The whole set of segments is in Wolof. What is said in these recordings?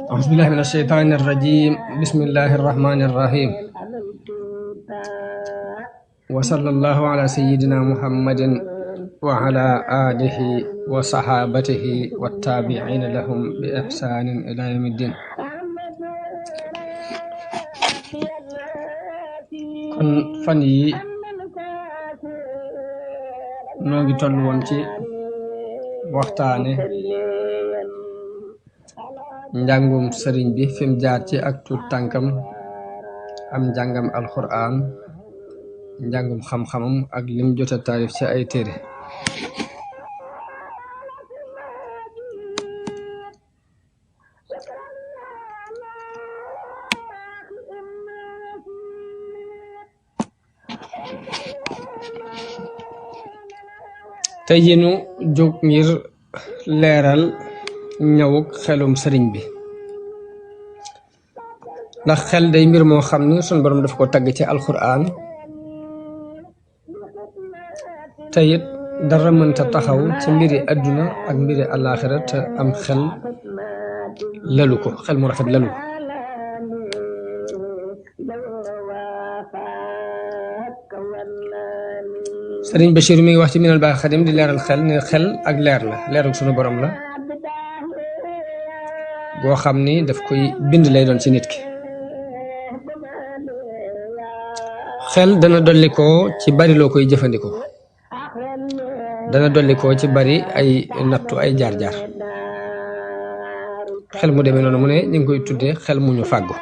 أعوذ بالله من الشيطان الرجيم بسم الله الرحمن الرحيم وصلى الله على سيدنا محمد وعلى آله وصحابته والتابعين لهم بإحسان إلى يوم الدين. kon fan yi noo ngi toll woon ci waxtaane njàngum sëriñ bi fim jaar ci ak tuut tànkam am njàngam alquran njàngum xam-xamam ak lim jota taarif ci ay téere. tey jii nu jóg ngir leeral ñëwuk xelum sëriñ bi ndax xel day mbir moo xam ni sunu borom daf ko tagg ci alquran te it dara mënta taxaw ci mbiri adduna ak mbiri àllaaxira te am xel lalu ko, xel mu rafet lalu ko. sëriñ Bachir mi ngi wax ci minal baax xadim di leeral xel ne xel ak leer la, leeral sunu borom la boo xam ni daf koy bind lay doon ci nit ki. xel dana dolli ko ci bari loo koy jëfandikoo, dana dolli ko ci bari ay nattu ay jaar-jaar. xel mu demee noonu mu ne ñu ngi koy tuddee xel mu ñu fàggu,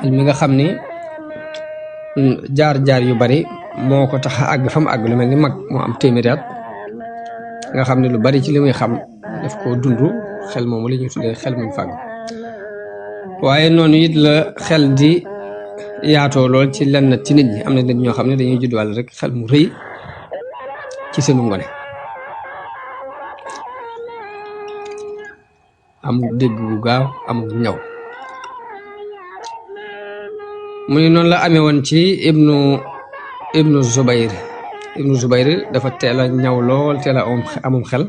xel mi nga xam ni jaar-jaar yu bari moo ko tax a àgg fa mu àgg, lu mel ni mag moo am téeméeri at nga xam ne lu bari ci li muy xam daf koo dund. xel moomu li ñuy tuddee xel muñ fàggu. waaye noonu it la xel di yaatoo lool ci lenn ci nit ñi. am na nit ñoo xam ne dañuy juddwaale rek xel mu rëy ci seenu ngone, amul dégg bu gaaw, amul ñaw. mu ne noonu la amee woon ci ibnu Zubayr dafa teel a ñaw lool, teel a amum xel.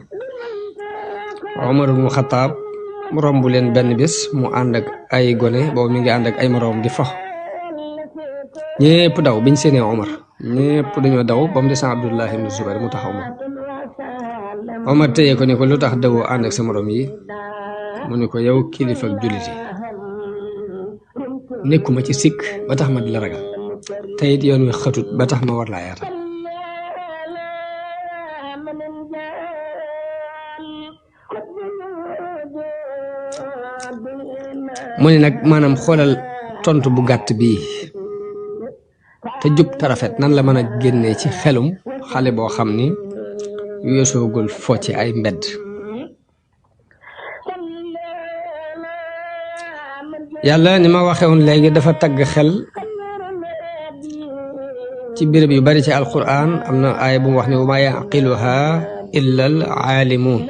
Omar ibnu Xataab mu romb leen benn bis mu ànd ak ay gone, boobu mi ngi ànd ak ay moroom di fo. ñépp daw biñ seenee Omar, ñépp dañoo daw ba mu des Abdullah ibnu Zubayr mu taxaw moom. Omar téye ko ni ko lu tax dawoo ànd ak sa moroom yi? mu ni ko yow kilifa ak jullit yi nekkuma ci sikk ba tax ma di la ragal, te it yoon wi xatut ba tax ma war laa yaatal. mu ne nag maanaam xoolal tontu bu gàtt bii te jub te rafet nan la mën a génnee ci xelum xale boo xam ni weesoogul fo ci ay mbedd. yàlla ni ma waxee woon léegi dafa tagg xel ci béréb yu bari ci alquran. am na aaya bu mu wax ne wa maa yaqiluha illa al aalimuun.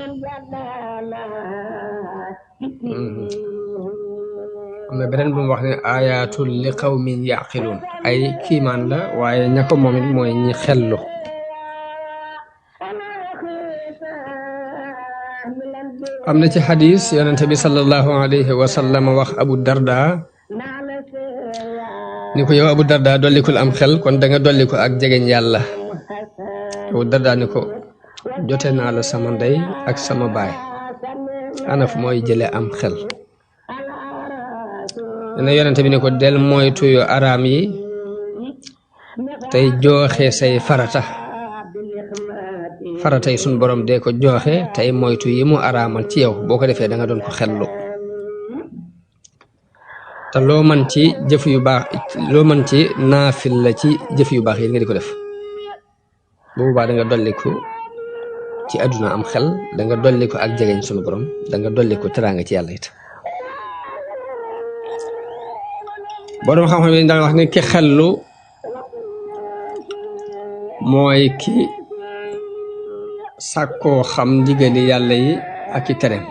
am na beneen bu mu wax ne ayatul li qawmin yaqiluun, ay kiimaan la waaye ña ko moom it mooy ñi xellu. am na ci xadis yonente bi sallallahu alayhi wa sallam wax Abu Darda ni ko yow Abu Darda dollikul am xel kon da nga dolli ko ak jegeñ yàlla. Abu Darda ni ko jote naa la sama ndey ak sama baay, ana fu mooy jële am xel? dana yonente bi ni ko del moytu yu araam yi tey jooxe say farata yi suñ borom dee ko jooxe tey moytu yi mu araamal ci yow. boo ko defee da nga doon ko xellu, te loo man ci jëf yu baax, loo man ci naafil la ci jëf yu baax yi nga di ko def. bu boobaa da nga dolliku ci àdduna am xel, da nga dolliku ak jegeñ sunu borom, da nga dolliku teraanga ci yàlla it. borom xam-xam yi daan wax ne ki xellu mooy ki sàkkoo xam ndigali yàlla yi ak i tereem.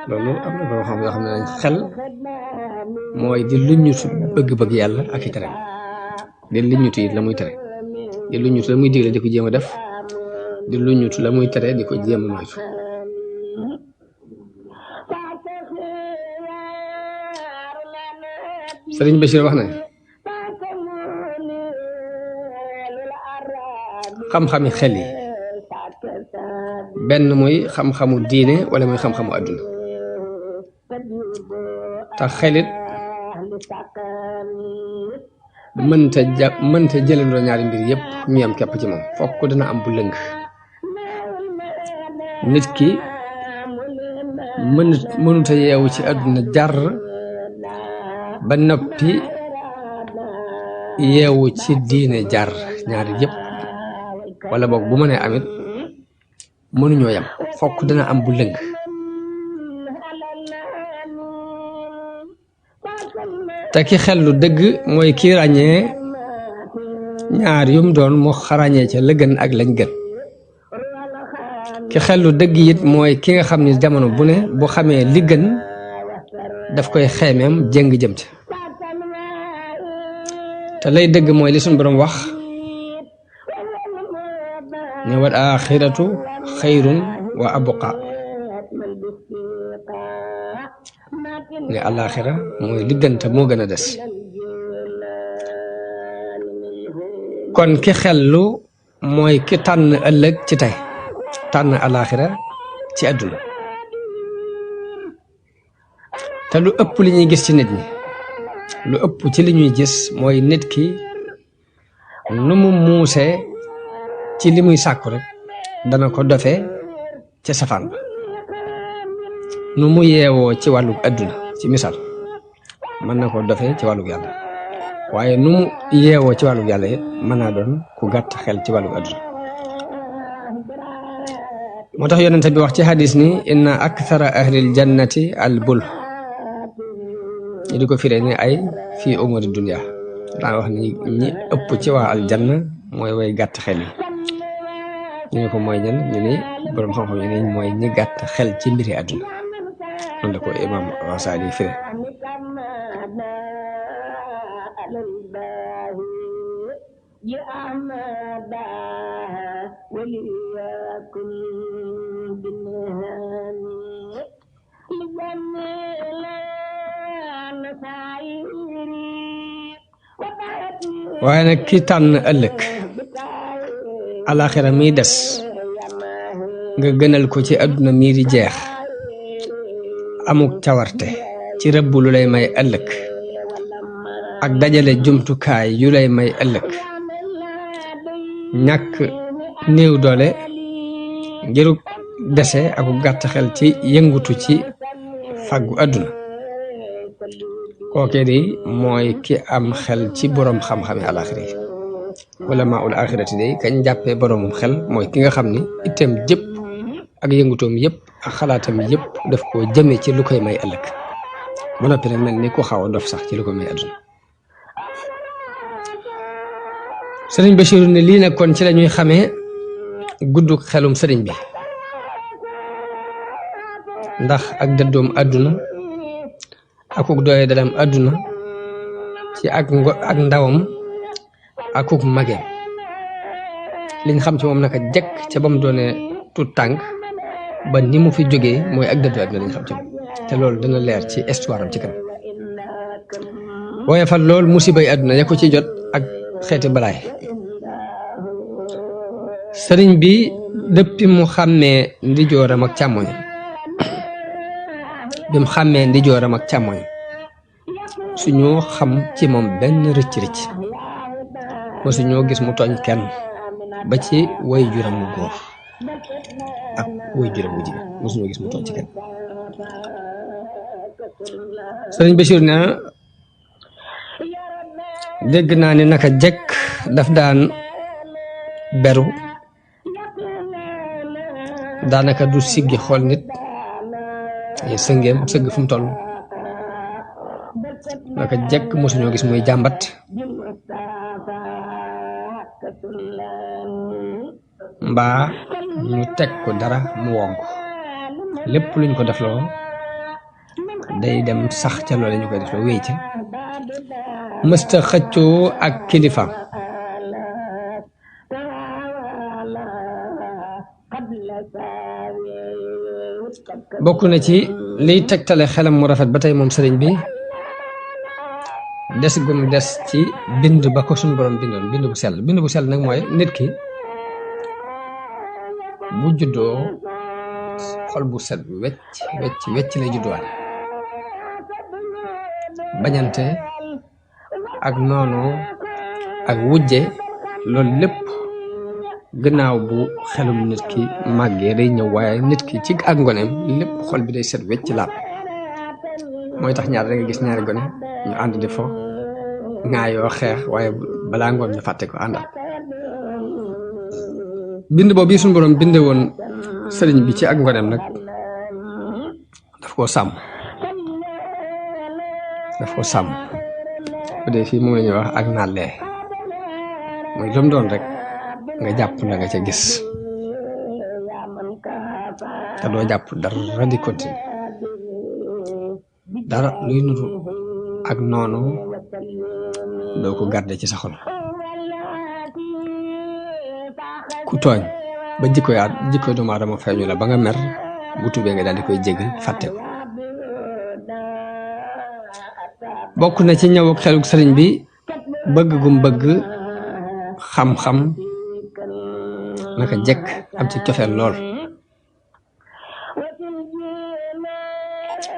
loolu am na borom xam yoo xam ne nañ xel mooy di luññutu bëgg-bëgg yàlla ak i tereem, di luññutu it la muy tere. di lu ñut la muy digle di ko jéem a def di lu ñut la muy tere di ko jéem a moytu Sëriñ Bachir wax na xam-xami xel yi benn muy xam-xamu diine wala muy xam-xamu àdduna te xelit mënta jëlandoo ñaari mbir yépp ñu am képp ci moom fokk dina am bu lëng nit ki mënuta yeewu ci àdduna jar ba noppi yeewu ci diine jar ñaari yépp wala boog bu mënee amit mënuñoo yam fokk dina am bu lëng te ki xel lu dëgg mooy ki ràññee ñaar yum doon mu xarañee ca la gën ak lañ gën ki xel lu dëgg it mooy ki nga xam ni jamono bu ne bu xamee li gën daf koy xeemeem jëng jëm ca te lay dëgg mooy li suñu borom wax ne wal axiratu xayrun wa abqa ne alaxira mooy li gën te moo gën a des kon ki xellu mooy ki tànn ëllëg ci tey tànn alaxira ci àdduna te lu ëpp li ñuy gis ci nit ñi lu ëpp ci li ñuy gis mooy nit ki nu mu muusee ci li muy sàkku rek dana ko dofee ca safaan ba nu mu yeewoo ci wàllu àdduna ci misaal mën na ko dofee ci wàllu yàlla waaye nu mu yeewoo ci wàllu yàlla it mën naa doon ku gàtt xel ci wàllu àdduna moo tax yonent bi wax ci hadis ni inna akthara ahlil jannati al bul ñu di ko firee ni ay fii umuri dunya daa wax ni ñi ëpp ci waa aljanna mooy way gàtt xel yi ñu ne ko mooy ñan ñu ni boroom xam-xam ñu ne mooy ñi gàtt xel ci mbiri àdduna noonu la ko imam Wasaali firee waaye nag ki tànn ëllëg alaxira miy des nga gënal ko ci àdduna mii di jeex amuk cawarte ci rëbb lu lay may ëllëg ak dajale jumtukaay yu lay may ëllëg ñàkk néew doole ngiruk dese ak gàtt xel ci yëngutu ci fàggu àdduna kookee di mooy ki am xel ci boroom xam-xami alaxira yi wala maa ul axirati day kañ jàppee boroomum xel mooy ki nga xam ni itam jëpp ak yëngutoom yëpp ak xalaatam yëpp daf koo jëme ci lu koy may ëllëg ba noppi nag mel ni ku xaw a dof sax ci lu koy may àdduna sëriñ Bachir ne lii nag kon ci la ñuy xamee gudd xelum sëriñ bi ndax ak dëddoom àdduna akuk doye dalam àdduna ci ak ndawam akuk mageem liñ xam ci moom naka jekk ca ba mu doone tut tànk ba ni mu fi jógee mooy ak dëddu àdduna liñ xam ci moom te loolu dana leer ci histoire am ci kanam waaye fa lool musibay àdduna ya ko ci jot ak xeeti balaay sëriñ bi depuis mu xàmmee ndijooram ak càmmoñam bi mu xàmmee ndijooram ak càmmoñam suñoo xam ci moom benn rëcc-rëcc mosuñoo gis mu tooñ kenn ba ci way juram mu góor ak way juram mu jigéen mosuñoo gis mu tooñ ci kenn sëriñ Bachir na dégg naa ne naka jekk daf daan beru daanaka du siggi xool nit sëngeem sëgg fu mu toll naka jekk mosuñoo gis muy jàmbat mbaa ñu teg ko dara mu wonk lépp luñ ko defloo day dem sax ca loole ñu koy defloo wéy ca mësta xëccoo ak kilifaam bokk na ci liy tegtale xelam mu rafet ba tey moom sëriñ bi des gum des ci bind ba ko suñu borom bindoon bind bu sell nag mooy nit ki bu juddoo xol bu set wecc lay judduwaale bañante ak noonu ak wujje loolu lépp gannaaw bu xelum nit ki màggee day ñëw waaye nit ki ci ak ngoneem lépp xol bi day set wecc laab mooy tax ñaar da nga gis ñaari gone ñu ànd di fo ŋaayoo xeex waaye balaa ngoon ñu fàtte ko àndal bind boobu suñu borom binde woon sëriñ bi ci ak ngoneem nag daf koo sàmm bu dee fii moom la ñuy wax ak nàllee mooy lu mu doon rek nga jàpp la nga ca gis te doo jàpp dara di continuer dara luy nuru ak noonu doo ko garder ci sa xol ku tooñ ba jikko doomu aadama feeñu la ba nga mer bu tubee nga daal di koy jégal fàtte ko bokk na ci ñëw ak xeluk sëriñ bi bëgg gum bëgg xam-xam naka jekk am ci cofeel lool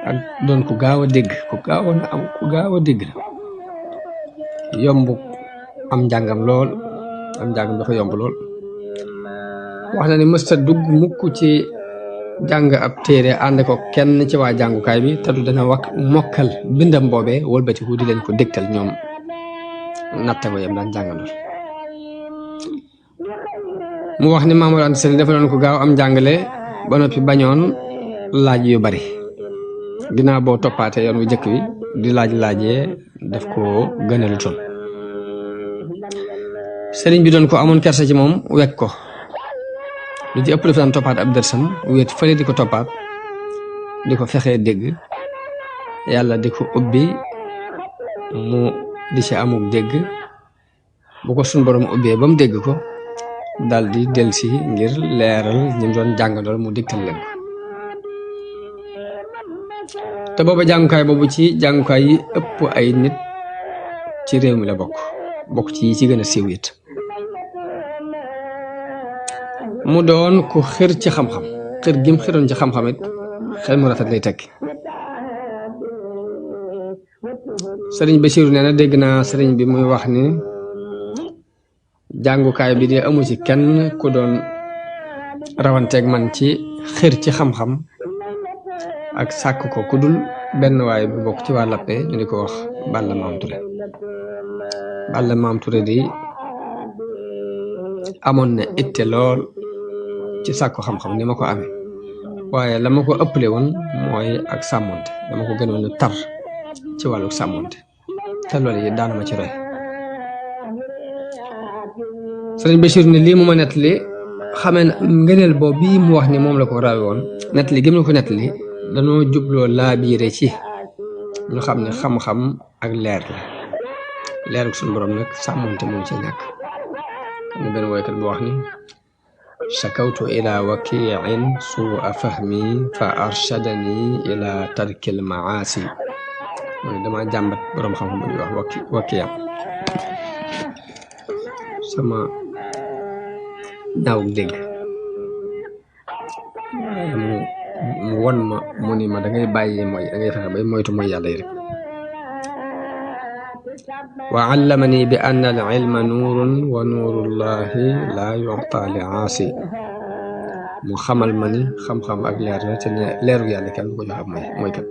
ak doon ku gaaw a dégg ku gaaw a dégg la yomb am njàngam lool am njàngam dafa yomb lool wax na ni mësta dugg mukk ci jàng ab téere ànd ko kenn ci waa jàngukaay bi te du dana mokkal bindam boobee wëlbatiku di leen ko dégtal ñoom natta ko yam daan jàngandoor mu wax ni Maam Mor Anta Sali dafa doon ko gaaw am njàngale ba noppi bañoon laaj yu bari ginnaaw boo toppaatee yoon wu jëkk wi di laajee daf ko gënal toon sëriñ bi doon ko amoon kersa ci moom wekk ko lu ci ëpp dafa daan toppaat ab dërsam wéet fële di ko toppaat di ko fexee dégg yàlla di ko ubbi mu di ci amuk dégg bu ko suñ borom ubbee ba mu dégg ko dal di delsi ngir leeral ñu doon jàngandoor mu dégtal leen ko te booba jàngukaay boobu ci jàngukaay yi ëpp ay nit ci réew mi la bokk ci yi ci gën a siiw it mu doon ku xër ci xam-xam xër gim xëroon ci xam-xam it xel mu rafet lay tekki sëriñ Basiiru nee na dégg naa sëriñ bi muy wax ni jàngukaay bi de amu ci kenn ku doon rawanteeg man ci xër ci xam-xam ak sàkk ko ku dul benn waay bu bokk ci waa Lappé ñu di ko wax Balla Maam Touré di amoon na itte lool ci sàkku xam-xam ni ma ko amee waaye la ma ko ëppale woon mooy ak sàmmonte dama ko gënoon a tar ci wàllu sàmmonte te loolu yi daana ma ci roy sëriñ Bachir ne lii mu ma nettali xamee na ngëneel boobu bii mu wax ni moom la ko rawe woon nettali gëm na ko nettali danoo jubloo laa biire ci ñu xam ne xam-xam ak leer la leer ak suñu borom nag sàmmonte moom ci ñàkk am na benn woykat bu wax ni shakawtu ila wakiin suua fahmi fa arshadani ila tarkil maasi mooy dama jàmbat boroom xam-xam bu ñuy wax wakiya sama ñaawug dégg mu won ma mu ni ma da ngay bàyyi mooy da ngay fexe bay moytu mooy yàlla yi rek wa allamani bi anna al ilma nuurun wa nuurullahi la yu'ta li aasi mu xamal ma ni xam-xam ak leer la te leeru yàlla kenn du ko jox ab mooy kat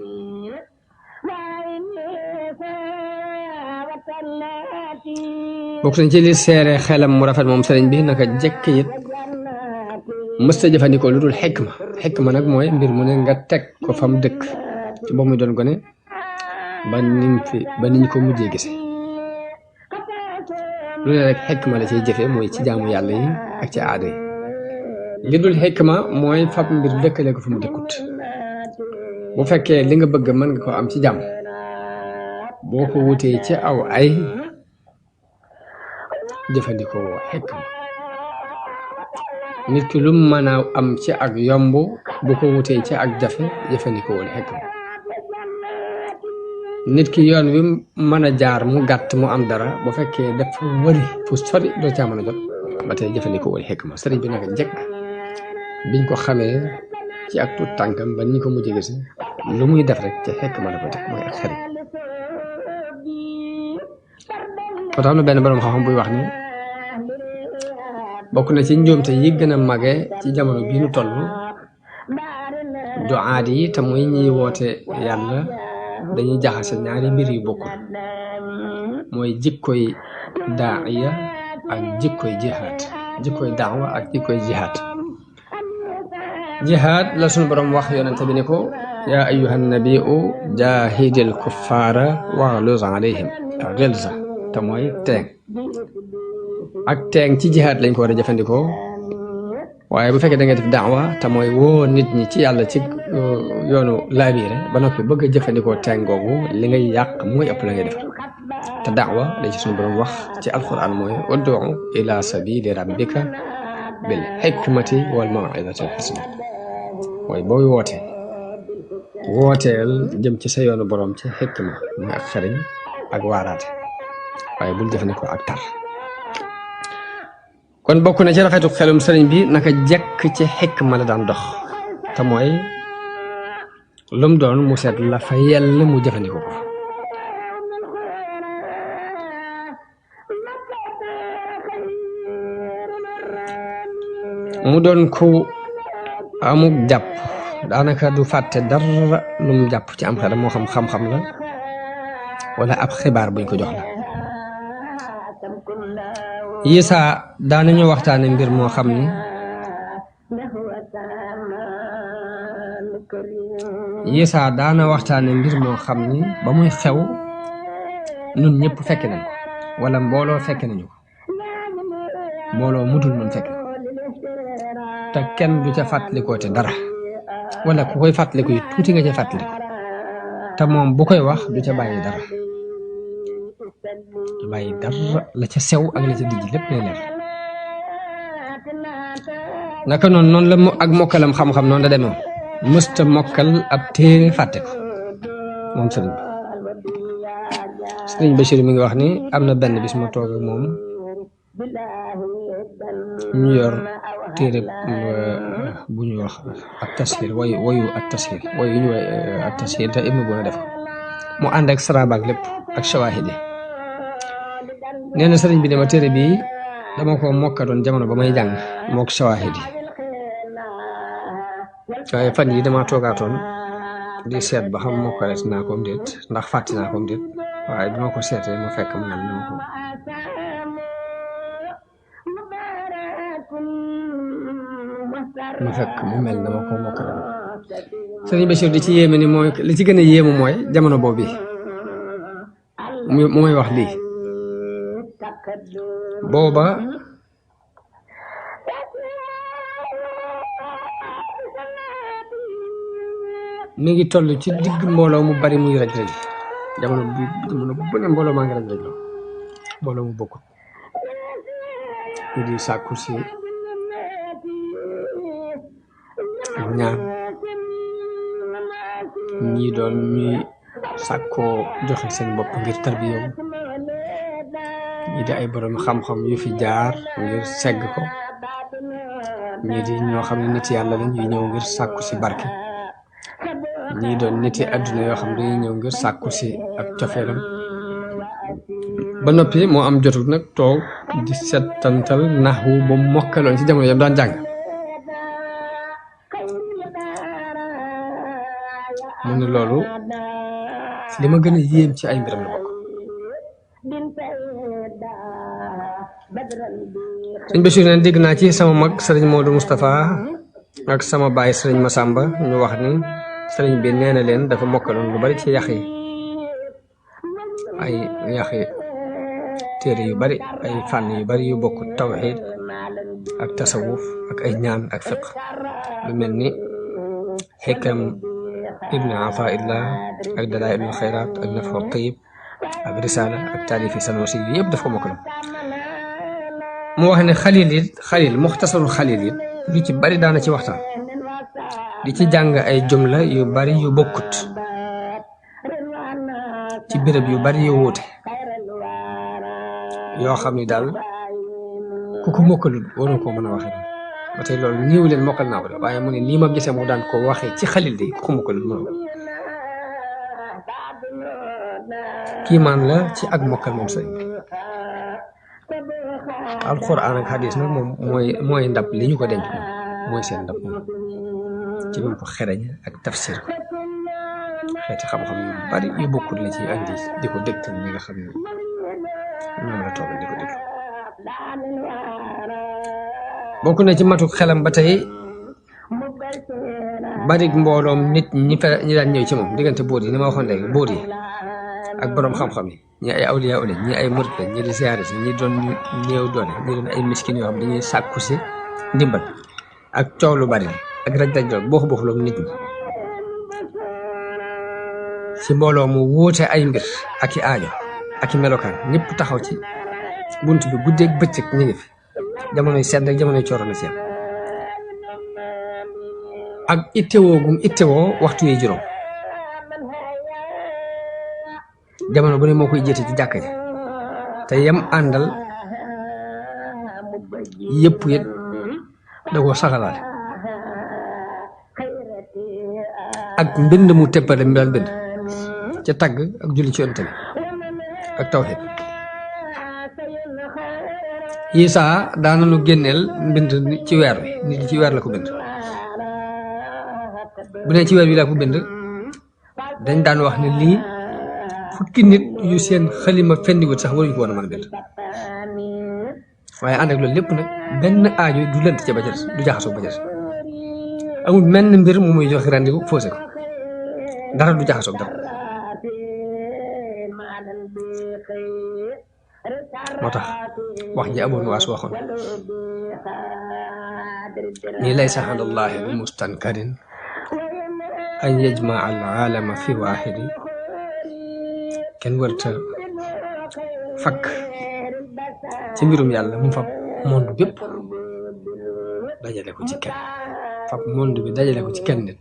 bokk nañ ci li seere xelam mu rafet moom sëriñ bi naka jekk it mësta jëfandikoo lu dul xikma nag mooy mbir mu ne nga teg ko fam dëkk ci ba muy doon gone ba niñ ko mujjee gise lu ne rek xikma la ciy jëfe mooy ci jaamu yàlla yi ak ci aada yi li dul xikma mooy fab mbir dëkkale ko fa mu dëkkut bu fekkee li nga bëgg mën nga ko am ci jàmm boo ko wutee ci aw ay jëfandikoo xikma nit ki lu mën a am ci ak yomb bu ko wutee ci ak jafe jëfandikoo woon xekma nit ki yoon wi mën a jaar mu gàtt mu am dara bu fekkee dafa wëri fu sori doo caa mën a jot ba tey jëfandikoo woon xekma sëriñ bi naka jekk biñ ko xamee ci ak tuut tànkam ba ni ko mujj gisi lu muy def rek ci xekma la ko teg mooy ak xarit ko tax na benn borom xam-xam buy wax ni bokk na ci njuumte yi gën a mage ci jamono bii nu toll duaat yi te muy ñiy woote yàlla dañuy jaxase ñaari mbir yu bokkul mooy jikkoy daaiya ak jikkoy jihaad jikkoy daawa ak jikkoy jihaad jihaad la sunu borom wax yonente bi ni ko yaa ayyuhan nabiu jaahidil kuffaara waghluz alayhim ghilza te mooy teeng ak teeng ci jihaad lañ ko war a jëfandikoo waaye bu fekkee da nga def daawa te mooy woo nit ñi ci yàlla ci yoonu laabiire ba noppi bëgg a jëfandikoo teeng googu li ngay yàq mooy ëpp la ngay defar te daawa la ci suñu borom wax ci alquran mooy ud'u ila sabili rabbika bil hikmati wal maw'izati hasana mooy booy wooteel jëm ci sa yoonu borom ci xikma mooy ak xariñ ak waaraate waaye bul jëfandikoo ak tar kon bokk na ci rafetu xelum sëriñ bi naka jekk ci xikma la daan dox te mooy lum doon mu seet la fa yell mu jëfandikoo ko mu doon ku amuk jàpp daanaka du fàtte dara lum jàpp ci am xelam moo xam xam-xam la wala ab xibaar buñ ko jox la Yisaa daanañu waxtaane mbir moo xam ni Yisaa daana waxtaane mbir moo xam ni ba muy xew nun ñëpp fekke nañ ko wala mbooloo fekke nañu ko mbooloo mudul nun fekke te kenn du ca fàttalikoo te dara wala ku koy fàttaliku yi tuuti nga ca fàttaliku te moom bu koy wax du ca bàyyi dara bàyyi dara la ca sew ak la ca dijj lépp lay leer naka noonu la ak mokkalam xam-xam noonu la demee mësta mokkal ab téere fàtte ko moom sëriñ Bachir mi ngi wax ni am na benn bis ma toog ak moom ñu yor téere bu ñuy wax ak tashir wayu ak tashir wayu ñu ak tashir te ibnu bu na def mu ànd ak sarabaak lépp ak shawahid yi nee na sëriñ bi dama téere bi dama ko mokkatoon jamono ba may jàng mook shawahid yi waaye fan yi dama toogaatoon di seet ba xam mokkalees naa ko déet ndax fàtti naa ko déet waaye dama ko seetee ma fekk mu mel ni ma ko dama ko mokkale sëriñ Bachir di ci yéeme ni mooy li ci gën a yéemu mooy jamono boobu mu may wax lii booba mi ngi toll ci digg mbooloo mu bari muy raj raj jamono bu ne mbooloo maa ngi raj raj mbooloo mu bokkut ñu di sàkku si ak ñaan ñii doon ñuy sàkkoo joxe seen bopp ngir tarbiyaw ñii di ay borom xam-xam yu fi jaar ngir segg ko ñii di ñoo xam ne nit yàlla la ñuy ñëw ngir sàkku si barke ñii doon nit yi àdduna yoo xam ne dañuy ñëw ngir sàkku si ak cofeelam ba noppi moo am jotul nag toog di settantal naxwu ba mokkaloon ci jamono yam daan jàng mu ne loolu li ma gën a yéem ci ay mbiram la bokk sëñ Bachir ne dégg naa ci sama mag sëriñ Modou Moustapha ak sama baay sëriñ Massamba ñu wax ni sëriñ bi nee na leen dafa mokkaloon lu bari ci yax yi ay yaxi téere yu bari ay fànn yu bari yu bokk tawxiid ak tasawuf ak ay ñaan ak fiq lu mel ni xikam ibnu Ataillah ak dalaa'ilul xayraat ak nafhu tayyib ak risaala ak taalifi Sanusi yi yëpp dafa mokkaloon mu wax ne xalil muxtasarul xalil it lu ci bari daana ci waxtaan di ci jàng ay jumla yu bari yu bokkut ci béréb yu bari yu wuute yoo xam ni daal ku ko mokkalul waroon koo mën a waxee ba tey loolu ñëw leen mokkal naa ko de waaye mu ne nii ma gisee mu daan ko waxee ci xalil de ku ko mokkalul mënoo ko kiimaan la ci ak mokkal moom sëñ bi alxuraan ak xadis nag moom mooy ndab li ñu ko denc moom mooy seen ndab moom ci ñu ko xereñ ak tafsir ko xeeti xam-xam yu bari yu bokkul la ci andi di ko dégtal ñi nga xam ne ñoom la toog di ko déglu bokk na ci matuk xelam ba tey bari mbooloom nit ñi daan ñëw ci moom diggante buur yi ni ma waxoon léegi buur yi ak boroom xam-xam yi ñi ay awliya lañ ñi ay murit lañ ñi di siyaare si ñi doon néew doole ñi doon ay miskin yoo xam dañuy sàkku si ndimbal ak coow lu bari ak raj-raj loolu booxu-booxuloom nit ñi ci mbooloo mu wuute ay mbir ak i aajo ak i melokaan ñëpp taxaw ci bunt bi guddeeg bëccëg ñu ngi fi jamonoy sedd ak jamonoy cooro na seen ak ittewoo gum ittewoo waxtu yi juróom jamono bu ne moo koy jéete ci jàkka ji te yam àndal yëpp it da koo saxalaale ak mbind mu teppale mi daan bind ca tagg ak julli ci yonent bi ak tawhid Isaa daana lu génneel mbind ci weer wi nit ci weer la ko bind bu ne ci weer wi la ko bind dañ daan wax ne lii fukki nit yu seen xalima fendiwut sax waruñu ko woon a mën a bind waaye ànd ak loolu lépp nag benn aajo du lënt ca ba ca des du jaxasoo ba ca des amul menn mbir mu muy joxe rendiku faussé ko dara du jaxasoo dara moo tax wax ji Abu Nuwaas waxoon ni laysa ala llahi bi mustankarin an yajmaa al aalama fi waaxidi kenn warta fakk ci mbirum yàlla mu fab monde bépp dajale ko ci kenn fab monde bi dajale ko ci kenn nit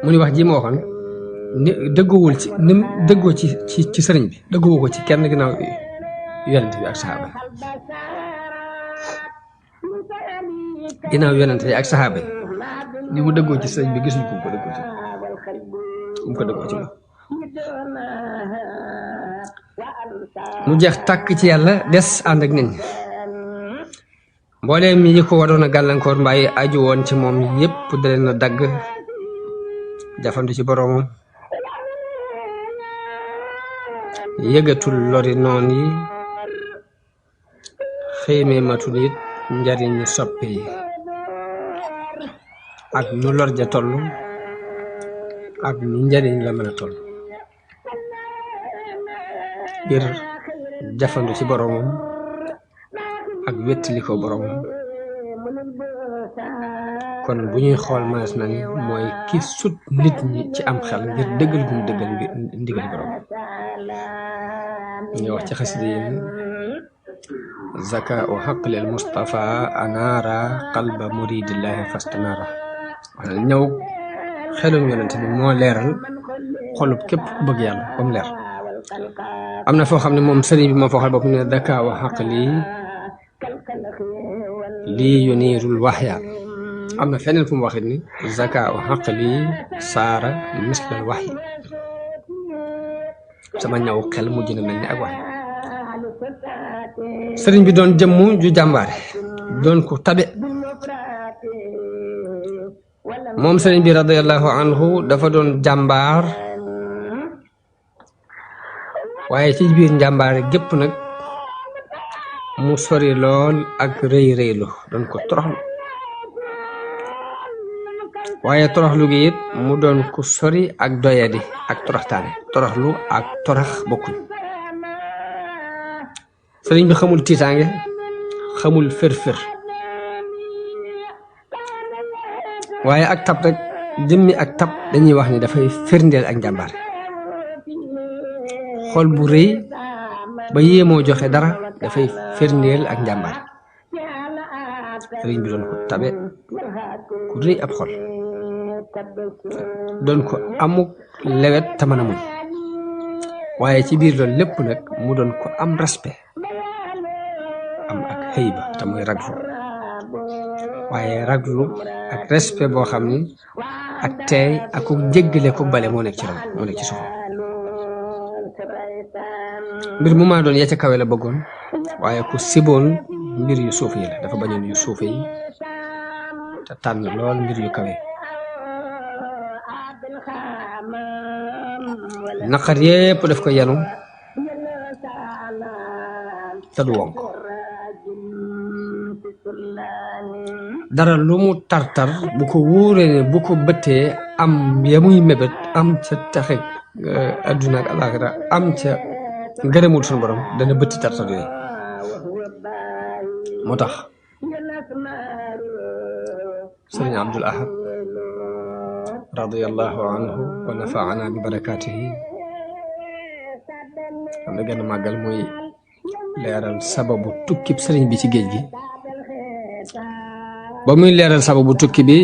mu ni wax ji ma waxoon ni dëggoowul ci ni mu dëggoo ci sëriñ bi dëggoo ko ci kenn ginnaaw yonent bi ak saxaaba yi ginnaaw yonent yi ak saxaaba yi ni mu dëggoo ci sëriñ bi gisuñ ko ko dëggoo ci mu ko dëggoo ci moom mu jeex tàkk ci yàlla des ànd ak nit ñi mbooleem yi ko waroon a gàllankoor mbaa yi aju woon ci moom yépp da leen a dagg jafandu ci boroomam yëgatul lori noon yi xëymee matul it njariñ soppe yi ak nu lor ja toll ak nu njariñ la mën a toll ngir jafandu ci boroomam ak wettali ko boroomam kon bu ñuy xool mënees na ni mooy ki sut nit ñi ci am xel ngir dëggal gum dëggal ndigal boroom ñu wax ci xasida yi zaka u xaqlil Mustafa anaara qalba muridillahi fastanaara wax na ñëw xelum yonent bi moo leeral xolub képp ku bëgg yàlla ba mu leer am na foo xam ne moom sëriñ bi moo foo xam bopp ne zaka u xaqli lii yuniirul waxya am na feneen fu mu waxit ni zaka u xaqli saara mislal waxyi sama ñaw xel mujj na mel ni ak wax sëriñ bi doon jëmm ju jàmbaare doon ko tabe moom sëriñ bi radiyallahu anhu dafa doon jàmbaar waaye ci biir njàmbaare gépp nag mu sori lool ak rëy rëylu doon ko toroxlu waaye toroxlu gi it mu doon ku sori ak doyadi ak toroxtaane toroxlu ak torox bokkuñ sëriñ bi xamul tiitaange xamul fër-fër waaye ak tab rek jëmmi ak tab dañuy wax ni dafay firndeel ak njàmbaar xol bu rëy ba yéemoo joxe dara dafay firndeel ak njàmbaar sëriñ bi doon ko tabe ku rëy ab xol doon ko amuk lewet te mën a muñ waaye ci biir loolu lépp nag mu doon ko am respect am ak xëyba te muy raglu waaye raglu ak respect boo xam ni ak teey ak ku jéggale ko bale moo nekk ci ron moo nekk ci suuf mbir mu maa doon ya ca kawe la bëggoon waaye ku siboon mbir yu suuf yi la dafa bañoon yu suufe yi te tànn lool mbir yu kawe naqar yépp daf ko yenu te du wonk dara lu mu tartar bu ko wóoree ne bu ko bëttee am ya muy mébét am ca taxe adduna ak alaxira am ca ngërëmul suñu borom dana bëtti tartar yooyu moo tax sëriñ Abdul Ahad radiyallahu anhu wa nafaana bi barakaatihi am na genn màggal muy leeral sababu tukkib sëriñ bi ci géej gi ba muy leeral sababu tukki bi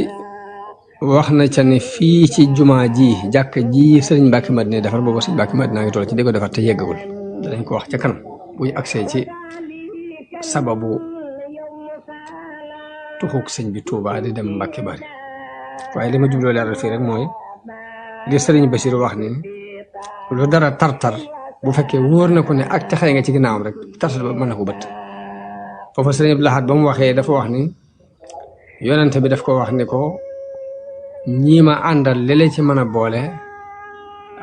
wax na ca ne fii ci jumaa ji jàkk ji sëriñ Mbàkke Madina defar booba sëriñ Mbàkke Madina ngi toll ci di ko defar te yeggagul danañ ko wax ca kanam buñ agsee ci sababu tuxuk sëñ bi Tuubaa di dem Mbàkke Bari waaye li ma jubloo leeral fii rek mooy li sëriñ Basiru wax ni lu dara tartar bu fekkee wóor na ko ne ak texee nga ci ginnaawam rek tartar ba mën na ko bët foofa sëriñ Abdul Ahad ba mu waxee dafa wax ni yonente bi daf ko wax ni ko ñii ma àndal li ci mën a boole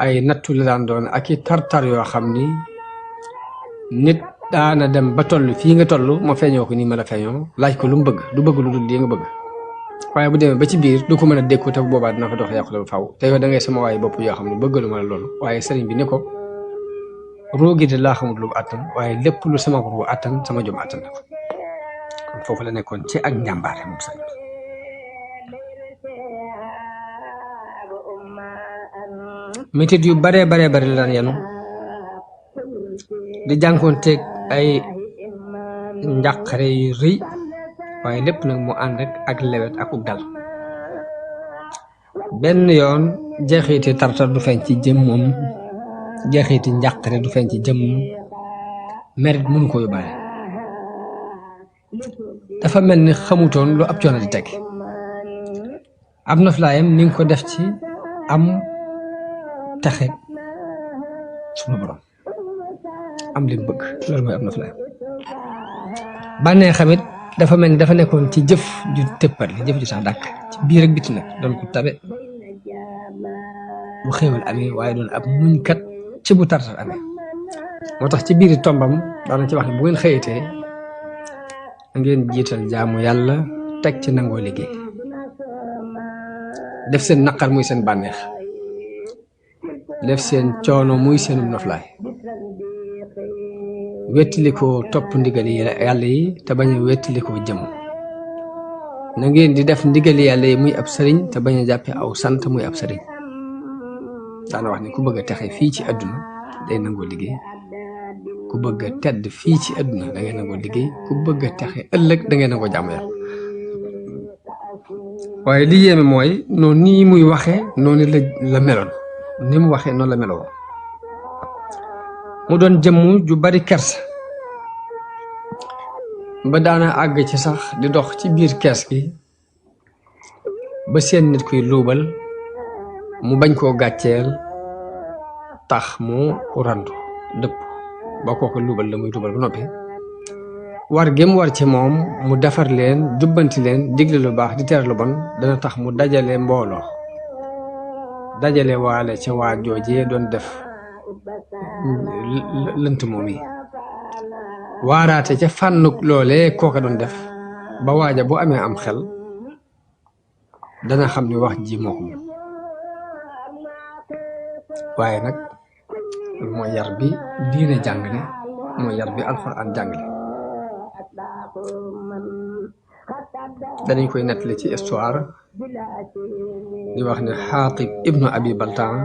ay nattu la daan doon ak i tartar yoo xam ni nit daana dem ba toll fii nga toll ma feeñoo ko nii ma la feeñoo laaj ko lu mu bëgg du bëgg lu dul lii nga bëgg waaye bu demee ba ci biir du ko mën a dékku te bu boobaa dina fa dox yàqu la ba faw te yow da ngay sama waaye bopp yoo xam ne bëggalu ma la loolu waaye sëriñ bi ne ko roogi de laa xamul lu mu àttan waaye lépp lu sama ruu àttan sama jom àttan na ko kon foofu la nekkoon ci ak njàmbaare moom sëriñ bi métit yu bare la daan yenu di jànkoonteeg ay njàqare yu rëy waaye lépp nag mu ànd ak lewet ak ub dal benn yoon jeexiti tartar du feeñ ci jëm moom jeexiti njàqare du feeñ ci jëm moom merit mënu ko yóbbaale dafa mel ni xamutoon lu ab coono di teg am na flaayam ni nga ko def ci am taxe suma borom am li mu bëgg loolu mooy am na flaayam bànnee xamit dafa mel ni dafa nekkoon ci jëf ju tëppal jëf ju sax dàkk ci biir ak biti nag doon ko tabe bu xéewal amee waaye doon ab muñkat ci bu tartar amee moo tax ci biiri tombam daana ci wax ne bu ngeen xëyatee ngeen jiital jaamu yàlla teg ci nangoo liggéey def seen naqar muy seen bànneex def seen coono muy seenu noflaay wettili ko topp ndigal yi yàlla yi te bañ a wettili ko jëm na ngeen di def ndigal yàlla yi muy ab sëriñ te bañ a jàppe aw sant muy ab sëriñ daana wax ni ku bëgg a texe fii ci àdduna day nangoo liggéey ku bëgg a tedd fii ci àdduna da ngay nangoo liggéey ku bëgg a texe ëllëg da ngay nangoo jaamu yàlla waaye li yéeme mooy noonu nii muy waxee noonu la meloon ni mu waxee noonu la meloo mu doon jëmm ju bari kersa ba daana àgg ci sax di dox ci biir kees gi ba seen nit kuy luubal mu bañ koo gàcceel tax mu randu dëpp ba kooku luubal la muy luubal ba noppi war gém war ci moom mu defar leen jubbanti leen digle lu baax di tere lu bon dana tax mu dajale mbooloo dajale waale ca waa joojee doon def lënt moom yi waaraate ca fànnuk loolee kooka doon def ba waaja bu amee am xel dana xam ni wax ji moo ko moom waaye nag mooy yar bi diine jàngale mooy yar bi alxuraan jàngale danañ koy nettali ci histoire di wax ne Xaatib ibnu Abi Baltaan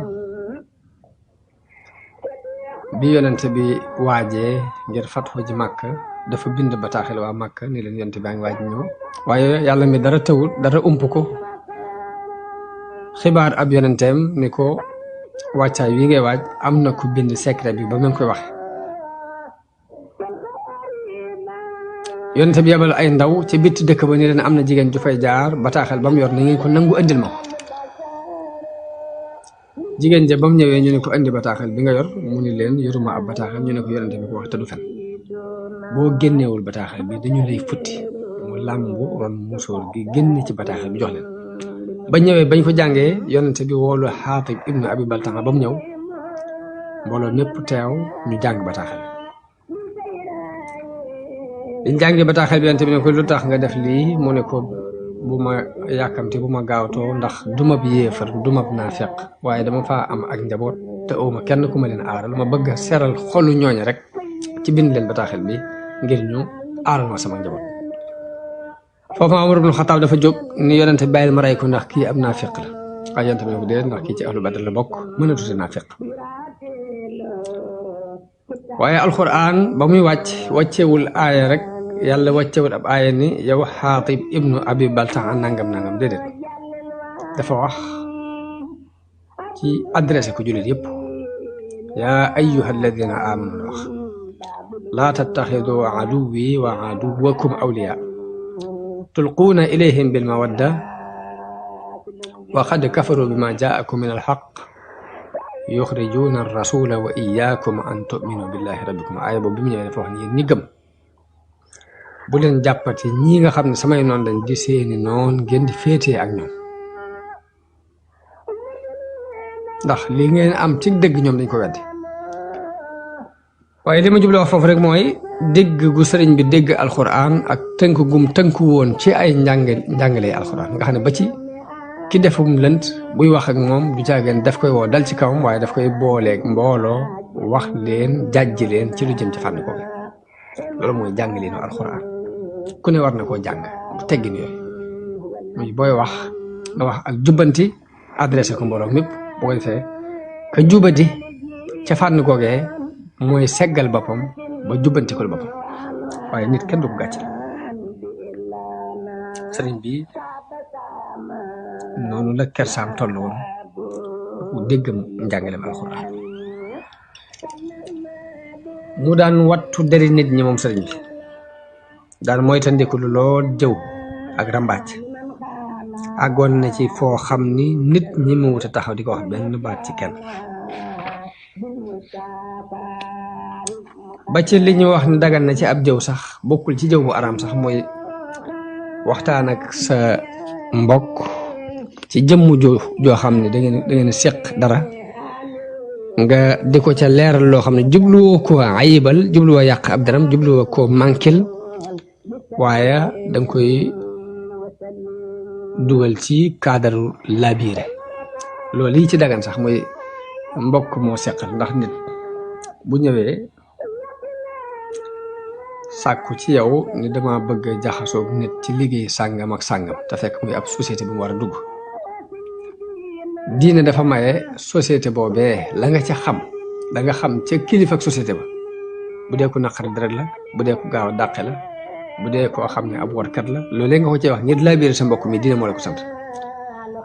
bi yonente bi waajee ngir fatxu ji Màkka dafa bind bataaxel waa Màkka ni leen yonent baa ngi waaj ñëw waaye yàlla mi dara tawul dara ump ko xibaar ab yonenteem ni ko wàccaay wi ngay waaj am na ku bind secret bi ba mu koy waxe yonente bi yebal ay ndaw ci bitti dëkk ba ni leen am na jigéen ju fay jaar bataaxel ba mu yor na ngeen ko nangu andil ma ko jigéen ja ba mu ñëwee ñu ne ko andi bataaxel bi nga yor mu ni leen yoruma ab bataaxel ñu ne ko yonente bi ko wax te du fen boo génneewul bataaxel bi dañu lay futti mu làmbu ron musóor gi génn ci bataaxel bi jox leen ba ñëwee bañ ko jàngee yonente bi woolu Xaatib ibnu Abi Baltaxa ba mu ñëw mbooloo mépp teew ñu jàng bataaxel biñ jàngee bataaxel bi yonente bi ne ko lu tax nga def lii mu ne ko bu ma yàkkamti bu ma gaawtoo ndax dumab yéefar dumab naafiq waaye dama faa am ak njaboot te awma kenn ku ma leen aaral ma bëgg a seral xolu ñooñu rek ci bind leen bataaxel bi ngir ñu aaral ma sama njaboot foofu Umar ibn Xattaab dafa jóg ni yonente bàyyil ma rey ko ndax kii ab naafiq la waaye yonente bi ne ko déedéet ndax kii ci ahlu badr la bokk mën a tuuti naafiq waaye alquran ba muy wàccewul aaya rek yàlla wàccewul ab aaya ni yow Xaatib ibnu Abi Baltaxa nangam nangam déedéet dafa wax ci adressé ko jullit yëpp yaa ayyuha alladina amanu la wax laa tattaxidu aduwi wa aduwakum awliya tulquuna ilayhim bilmawadda wa qad kafaru bima jaakum min alxaq yuxrijuuna arrasula wa iyaakum an tuminu billahi rabbikum aaya boobu bi mu ñëwee dafa wax ni yéen ñi gëm bu leen jàppati ñii nga xam ne samay noon lañ di seeni noon ngeen di féetee ak ñoom ndax li ngeen am ci dëgg ñoom dañ ko weddi waaye li ma jubloo wax foofu rek mooy dégg gu sëriñ bi dégg alxuraan ak tënk gum tënku woon ci ay njàngale alxuraan nga xam ne ba ci ki defum lënt buy wax ak moom du caageen daf koy woo dal ci kawam waaye daf koy booleeg mbooloo wax leen jàjji leen ci lu jëm ci fànn kooku loolu mooy jàngaleenu alxuraan ku ne war na koo jàng bu teggin yooyu muy booy wax nga wax ak jubbanti adressé ko mbooloo mépp boo ko defee ka jubati ca fànn googee mooy seggal boppam ba jubbanti ko boppam waaye nit kenn du ko gàcce sëriñ bi noonu la kersaam toll woon ku déggam njàngaleem alxuraan mu daan wattu deri nit ñi moom sëriñ bi daan moytandiku lu lool jëw ak ràmbaaj àggoon na ci foo xam ni nit ñi mu wut a taxaw di ko wax benn baat ci kenn ba ci li ñu wax ni dagan na ci ab jëw sax bokkul ci jëw bu araam sax mooy waxtaan ak sa mbokk ci jëmm joo xam ne da ngeen seq dara nga di ko ca leeral loo xam ne jubluwoo ko ayibal jubluwoo yàq ab daram jubluwoo ko manquil waaye danga koy dugal ci cadre labiré loolu yi ci dagan sax mooy mbokk moo seqal ndax nit bu ñëwee sàkku ci yow ni dama bëgg jaxasoo nit ci liggéey sàngam ak sàngam te fekk muy ab société bu mu war a dugg diine dafa maye société boobee la nga ca xam da nga xam ca kilifa ak société ba bu dee ko naqari deret la bu dee ko gaaw a dàqe la bu dee koo xam ne ab warkat la loolee nga ko cee wax ngir laa biir sa mbokk mi diine moo la ko sant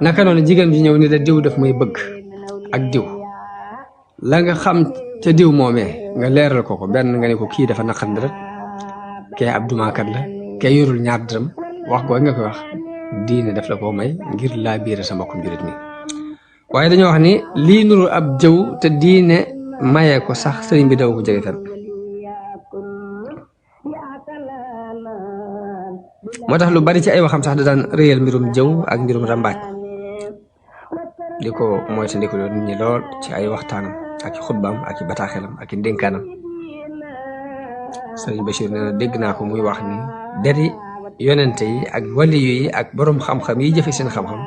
naka noonu jigéen ji ñëw ni la diw daf may bëgg ak diw la nga xam ca diw moomee nga leeral ko benn nga ne ko kii dafa naqari deret kee ab dumaakat la kee yorul ñaar dërëm wax googu nga koy wax diine daf la ko may ngir laa biir sa mbokkum jurit mi waaye dañoo wax ni lii nuru ab jëw te diine maye ko sax sëriñ bi daw ko jege fen moo tax lu bari ci ay waxam sax da daan réyal mbirum jëw ak mbirum rambaaj di ko moytandiku nit ñi lool ci ay waxtaanam ak i xutbaam ak i bataaxelam ak i ndénkaanam sëriñ Bachir nee na dégg naa ko muy wax ni deri yonente yi ak waliyu yi ak borom xam-xam yi jëfe seen xam-xam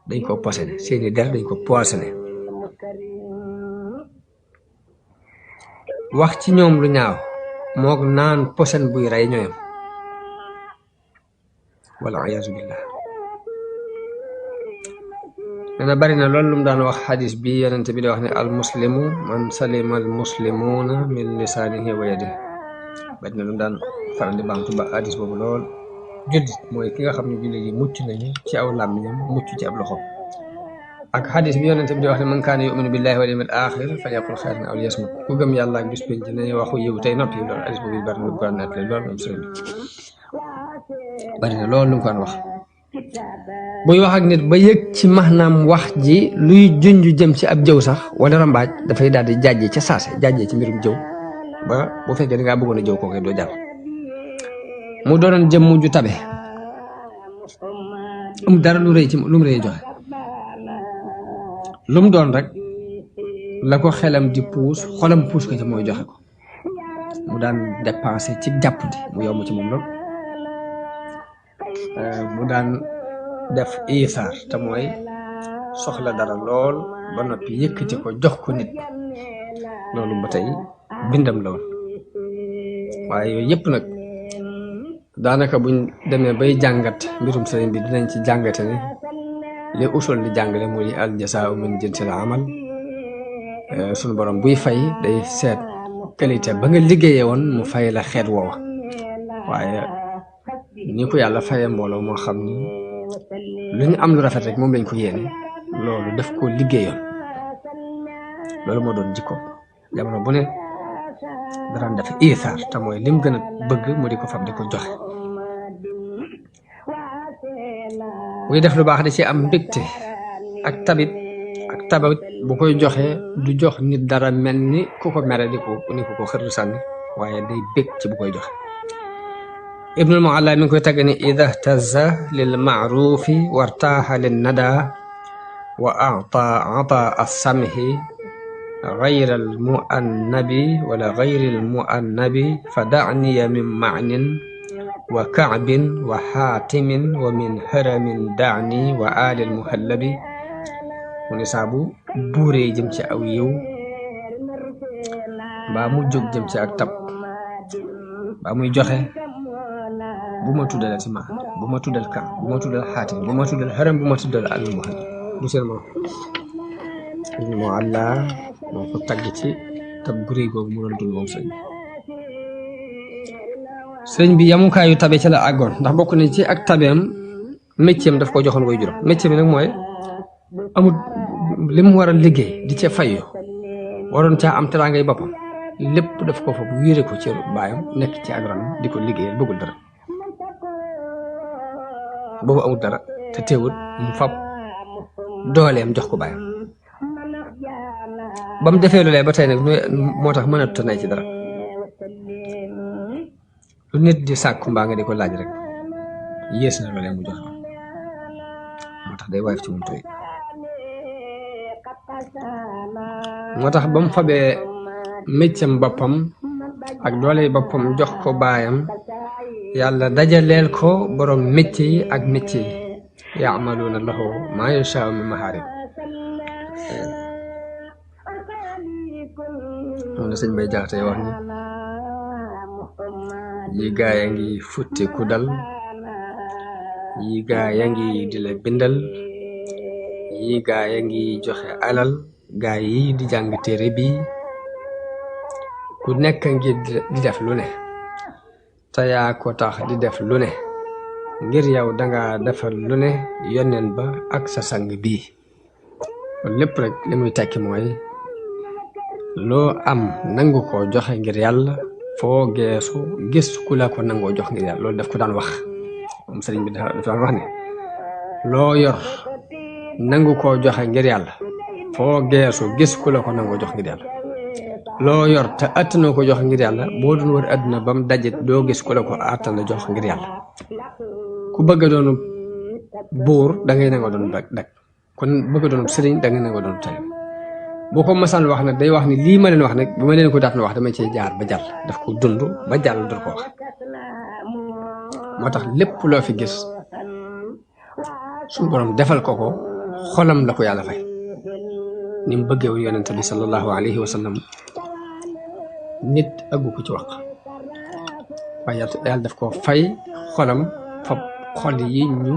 dañ ko posene seeni der dañ ko poisonné wax ci ñoom lu ñaaw moog naan posen buy rey ñooyam wala iyaazu billah dana bari na loolu lu mu daan wax xadis bi yonente bi di wax ne al muslimu man salima al muslimuuna min lisaanihi wa yadihi bari na lu daan faral di baamtu ba hadis boobu lool. jullit mooy ki nga xam ne jullit yi mucc nañu ci aw làmmiñam mucc ci ab loxo ak hadis bi yonente bi di wax ne man kaana yuminu billahi wal yawmil axir falyaqul xayran aw liyasmut ku gëm yàlla ak bis penc nañu waxu yiw tey noppi loolu hadis boobu bari na lu ko nettali lool moom sëriñ bi bari na loolu lu mu ko wax buy wax ak nit ba yëg ci maanaam wax ji luy junj jëm ci ab jëw sax wala rambaaj dafay daal di jàjjee ca saase jàjjee ci mbirum jëw ba bu fekkee da ngaa bëggoon a jëw kooku doo jàll mu doonoon jëmm ju tabe dara lu rëy ci lu mu rëy joxe lu mu doon rek la ko xelam di puus xolam puus ko ci mooy joxe ko mu daan dépensé ci jàppandi mu yomb ci moom lool mu daan def isaar te mooy soxla dara lool ba noppi yëkkati ko jox ko nit loolu ba tey bindam la woon waaye yooyu yëpp nag daanaka buñ demee bay jàngat mbirum sëriñ bi dinañ ci jàngate ne li usul di jàngale muy al jasaa'u min jinsil amal sunu borom buy fay day seet qualité ba nga liggéeyee woon mu fay la xeet woowa waaye ni ko yàlla fayee mbooloo moo xam ni lu ñu am lu rafet rek moom lañ ko yéene loolu daf ko liggéeyoon loolu moo doon jikko jamono bu ne daraan def isaar te mooy lim gën a bëgg mu di ko fab di ko joxe buy def lu baax di ci am mbégte ak tabit bu koy joxe du jox nit dara mel ni ku ko mere ni ko xërlu sànni waaye day bég ci bu koy joxe ibnul mualla mi ngi koy tagg ni ida htaza lil maarufi wartaaxa lin nada wa ata as-samhi غير المؤنبي ولا غير المؤنبي فدعني من معن وكعب وحاتم ومن هرم دعني وآل المهلب ونسابو بوري جمتي أو يو بامو جوك جمتي أكتب بامو يجوخي بما تودل سما بما تودل كعب بما تودل حاتم بما تودل هرم بما تودل آل المهلب بسير ما المعلى moo ko tagg ci tab guré googu mu doon dul moom sëñ bi yamukaayu tabe ci la àggoon ndax bokk na ci ak tabeem métier daf ko joxoon koy juróom métier bi nag mooy amul li mu war a liggéey di ca fayu waroon caa am teraangay boppam lépp daf ko fa wéere ko ci baayam nekk ci ak ron di ko liggéeyal bëggul dara boobu amul dara te teewul mu fab dooleem jox ko baayam ba mu defee loolee ba tey nag moo tax mënatut a nay ci dara lu nit di sàkku mbaa nga di ko laaj rek yées na loolee mu jox moo tax day waayef ci moom tooy moo tax ba mu fabee méccam boppam ak doole boppam jox ko baayam yàlla dajaleel ko borom métier yi ak métier yi yaamaluuna lahu maa yashaa'u min mahaarib moom la sëñ bay jaxate wax ni yi gaaya ngi futti ku dal yi gaaya ngi di la bindal yi gaaya ngi joxe alal gaay yi di jàng téere bi ku nekk ngir di def lu ne te yaa ko tax di def lu ne ngir yow danga defal lu ne yoneen ba ak sa sang bii kon lépp rek li muy tekki mooy loo am nangu ko joxe ngir yàlla foo geesu gis ku la ko nangoo jox ngir yàlla loolu daf ko daan wax moom sëriñ bi dafa daan wax ne loo yor nangu koo joxe ngir yàlla foo geesu gis ku la ko nangoo jox ngir yàlla loo yor te attanoo ko jox ngir yàlla boo doon wër àdduna ba mu dajet doo gis ku la ko attana jox ngir yàlla ku bëgg a doonu buur da ngay nangoo doon dag kon bëgg a doonu sëriñ da ngay nangoo doon tey boo ko masaan wax nag day wax ni lii ma leen wax nag bu ma leen ko daat na wax dama cee jaar ba jàll daf ko dund ba jàll dur ko wax moo tax lépp loo fi gis suñu borom defal ko ko xolam la ko yàlla fay ni mu bëggee woon yonente bi sallallahu alayhi wa sallam nit ëggu ko ci wax waaye yàlla daf ko fay xolam fa xol yi ñu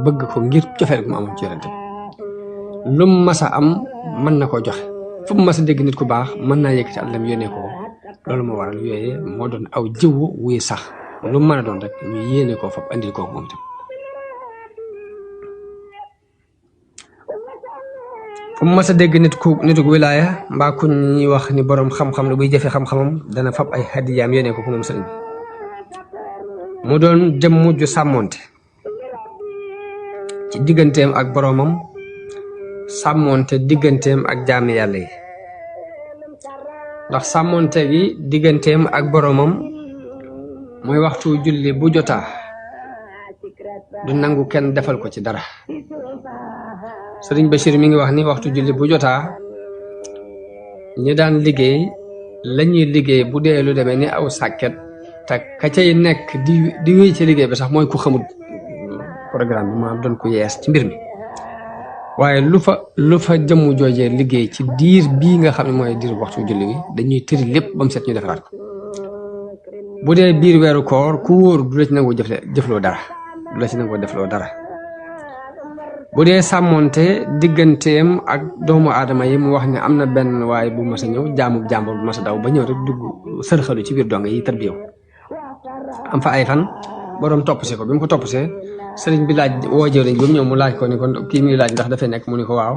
bëgg ko ngir cofeel gu mu amoon ci yonente bi lum masa am mën na ko joxe fu mu masa dégg nit ku baax mën naa yëkkati àllam yónnee ko loolu moo waral yooyee moo doon aw jiwu wuy sax lu mën a doon rek ñu yéene koo fab andil kooku moom tam fu mu mas a dégg nitu wilaaya mbaa ku ñuy wax ni borom xam-xam la buy jëfe xam-xamam dana fab ay hadiyaam yéene ko moom sëriñ bi mu doon jëmm ju sàmmoonte ci digganteem ak boromam sàmmoonte digganteem ak jaami yàlla yi ndax sàmmoonte gi digganteem ak boromam mooy waxtu julli bu jotaa du nangu kenn defal ko ci dara sëriñ Bachir mi ngi wax ni waxtu julli bu jotaa ñi daan liggéey lañuy liggéey bu dee lu demee ni aw sàkket te ka cay nekk di wéy ci liggéey bi sax mooy ku xamul programme bi maanaam doon ko yees ci mbir mi waaye lu fa jëmm joojee liggéey ci diir bii nga xam ne mooy diir waxtu julli bi dañuy tëri lépp ba mu set ñu defaraat ko bu dee biir weeru koor ku wóor du la ci nangoo jëfloo dara du la ci nangoo defloo dara bu dee sàmmoonte digganteem ak doomu aadama yi mu wax ne am na benn waaye bu mas a ñëw jaamub jàmbur bu mas a daw ba ñëw rek dugg sërxalu ci biir dong yi tarbiyew am fa ay fan boroom topp si ko bi mu ko topp see sëriñ bi laaj woo jëriñ bi mu ñëw mu laaj ko ni ko kii muy laaj ndax dafay nekk mu ni ko waaw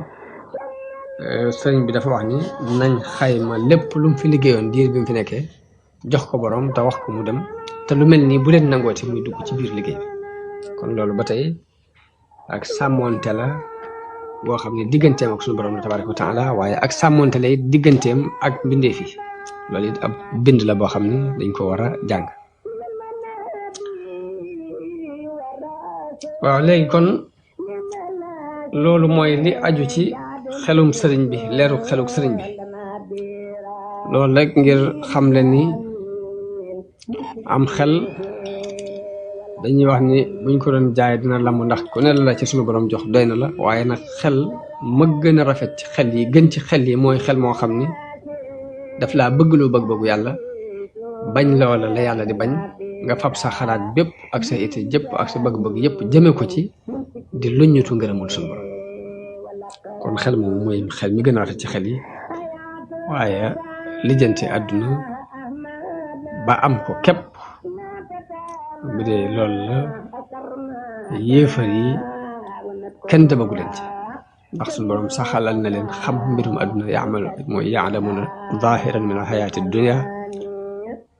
sëriñ bi dafa wax ni nañ xayma lépp lu mu fi liggéeyoon diir bi mu fi nekkee jox ko borom te wax ko mu dem te lu mel nii bu leen nangooti muy dugg ci biir liggéey bi kon loolu ba tey ak sàmmoonte la boo xam ne digganteem ak suñu borom la tabaaraka wa taala waaye ak sàmmoonte la it digganteem ak mbindeef yi loolu it ab bind la boo xam ne dañ ko war a jàng waaw léegi kon loolu mooy li aju ci xelum sëriñ bi leeru xeluk sëriñ bi loolu rek ngir xam leen ni am xel dañuy wax ni buñ ko doon jaay dina lamb ndax ku ne la ci suñu borom jox doy na la waaye nag xel ma gën a rafet ci xel yi gën ci xel yi mooy xel moo xam ni daf laa bëgg loo bëgg-bëggu yàlla bañ loola la yàlla di bañ nga fab sa xalaat bépp ak sa ité jëpp ak sa bëgg-bëgg yëpp jëme ko ci di luññutu ngërëmul suñu borom kon xel moom mooy xel mi gën a rafet ci xel yi waaye lijjanti àdduna ba am ko képp bu dee loolu la yéefar yi kenn demagu leen ci ndax suñu borom saxalal na leen xam mbirum àdduna mooy ya'lamuna zahiran min al-hayati dunya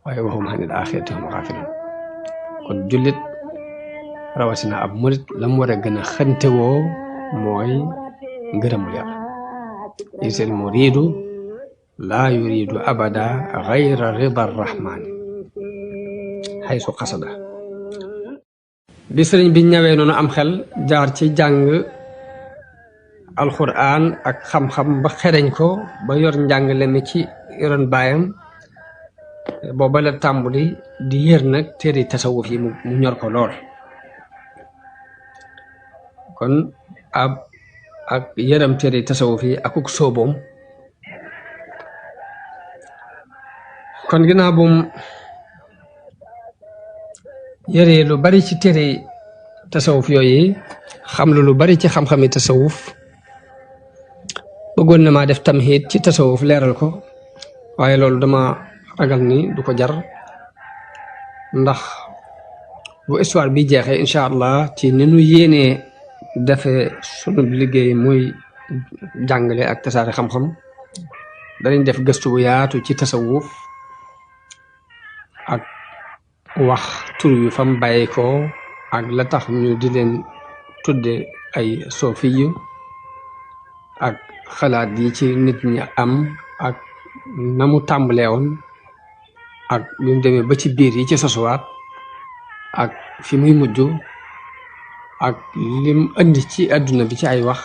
waaye wa hum anil axirati hum gaafiluun kon jullit rawatina ab murit la mu war a gën a xëntewoo mooy ngërëmul yàlla isil muridu laa yuridu abada gayra rida arrahmani xaysu xasada bi sëriñ bi ñëwee noonu am xel jaar ci jàng alquran ak xam-xam ba xereñ ko ba yor njàngale mi ci yoroon baayam booba la tàmbuli di yër nag téere tasawuf yi mu ñor ko lool kon ak yëram téere tasawuf yi akuk sooboom kon ginnaaw bum yëree lu bari ci téere tasawuf yooyu xam lu bari ci xam-xami tasawuf bëggoon na maa def tamhid ci tasawuf leeral ko waaye loolu dama ragal ni du ko jar ndax bu histoire bi jeexee incha allah ci ni nu yéenee defee sunu liggéey muy jàngale ak tasaare xam-xam danañ def gëstu bu yaatu ci tasawuf ak wax tur wi fam bàyyi ko ak la tax ñu di leen tudde ay sofiyu ak xalaat yi ci nit ñi am ak na mu tàmbalee woon ak bi mu demee ba ci biir yi ci sosuwaat ak fi muy mujj ak lim andi ci àdduna bi ci ay wax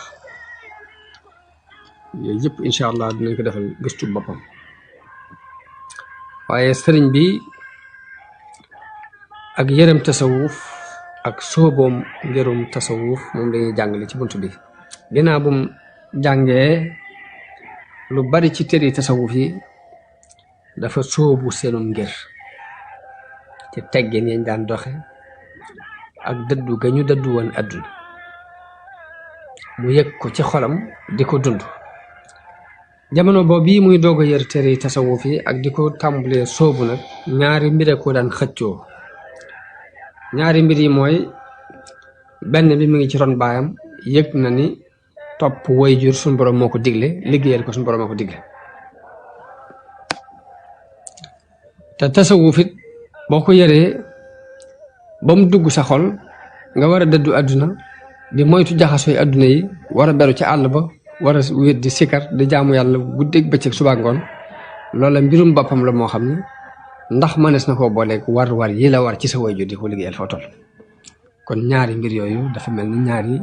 yooyu yëpp incha allah dinañ ko defal gëstu boppam waaye sëriñ bi ak yërëm tasawuf ak sooboom ngërum tasawuf moom lañuy jàngale ci bunt bi ginnaaw bum jàngee lu bari ci téere tasawuf yi dafa soobu seenum ngir ci teggin yañ daan doxe ak dëddu ga ñu dëddu woon àdduna mu yëg ko ci xolam di ko dund jamono boobu muy doog a yër téere tasawuf yi ak di ko tàmbalee soobu nag ñaari mbir ko daan xëccoo ñaari mbir yi mooy benn bi mi ngi ci ron baayam yëg na ni topp waajur suñu borom moo ko digle liggéeyal ko suñu borom moo ko digle te tasawuf it boo ko yëree ba mu dugg sa xol nga war a dëddu àdduna di moytu jaxasooy àdduna yi war a beru ci àll ba war a wéet di sikar di jaamu yàlla guddeeg bëccëg suba ngoon loola mbirum boppam la moo xam ne ndax mënees na koo booleeg war yi la war ci sa waajur di ko liggéeyal foo toll kon ñaari mbir yooyu dafa mel ni ñaari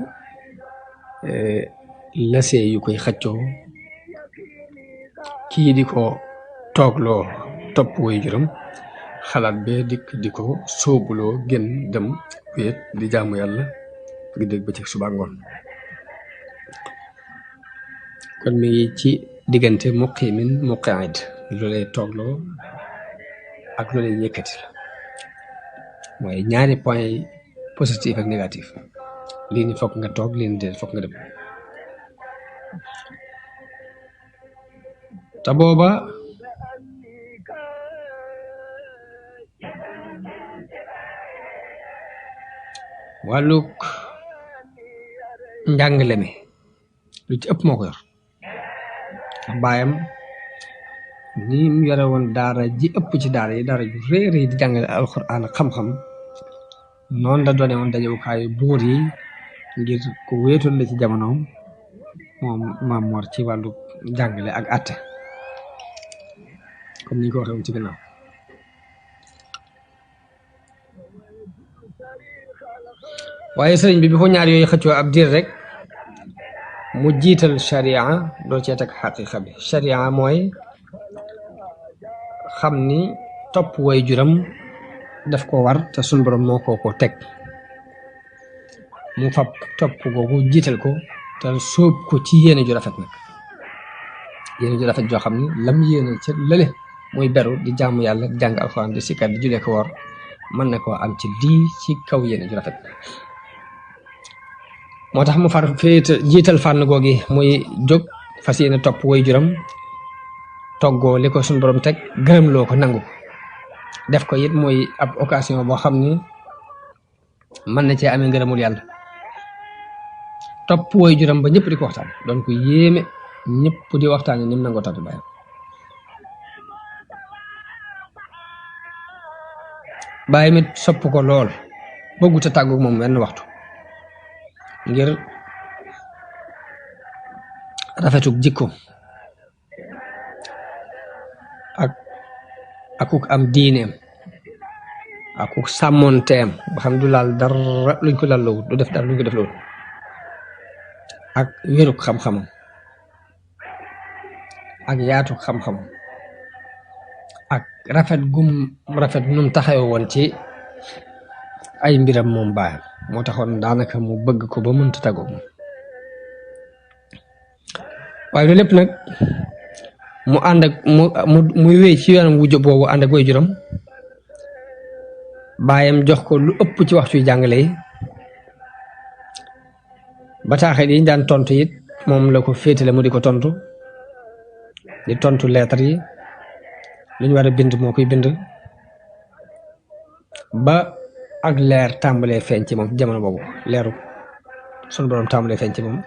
lasee yu koy xëccoo kii di ko toogloo topp waajuram xalaat bee dikk di ko sóobuloo gën dem wéet di jaamu yàlla guddeeg bëccëg suba ngoon kon mi ngi ci diggante muqimin muqaid lu lay toogloo ak lu lay yëkkati la mooy ñaari point yi positif ak négatif lii ni fokk nga toog lii ni déet fokk nga dem te booba wàllug njàngale mi lu ci ëpp moo ko yor baayam ni mu yore woon daara ji ëpp ci daara yi daara ju réer yi di jàngale alxuraan ak xam-xam noonu la doone woon dajewukaayu buur yi ngir ku wéetoon la ci jamonoom moom Maam Mor ci wàllu jàngale ak àtte comme ni ñu ko waxee woon ci gannaaw waaye sëriñ bi ko ñaar yooyu xëccoo ab diir rek mu jiital sharia doo cee teg xaqiqa bi sharia mooy xam ni topp way juram daf ko war te suñ borom moo ko teg mu fab topp googu jiital ko te sóob ko ci yéene ju rafet nag yéene ju rafet joo xam ni lam yéene ca lële muy beru di jaamu yàlla di jàng alxuraan di sikkar di julee ko war mën na koo am ci lii ci kaw yéene ju rafet moo tax mu far féete jiital fànn googi muy jóg fas yéene topp way juram toggoo li ko suñu borom teg gërëmloo ko nangu def ko it mooy ab occasion boo xam ni mën na cee amee ngërëmul yàlla topp way juram ba ñëpp di ko waxtaan doon ko yéeme ñëpp di waxtaan ni mu nangoo tànn bàyyam bàyyi mit sopp ko lool bëggut a tàggu moom wenn waxtu ngir rafetuk jikko akuk am diineem akuk sàmmoonteem ba xam du laal dara luñ ko lallawut du def dara luñ ko def loolu ak wéruk xam-xamam ak yaatu xam-xamam ak rafet gum rafet num taxawe woon ci ay mbiram moom baayam moo taxoon daanaka mu bëgg ko ba mënta tàggoo moom waaye loolu lépp nag mu ànd ak muy wéy ci yoonam wu jóg boobu ànd ak way juram baayam jox ko lu ëpp ci waxtu yu jàngale yi bataaxel yi ñu daan tontu it moom la ko féetale mu di ko tontu di tontu lettre yi lu ñu war a bind moo koy bind ba ak leer tàmbalee feeñ ci moom jamono boobu leeru sunu borom tàmbalee feeñ ci moom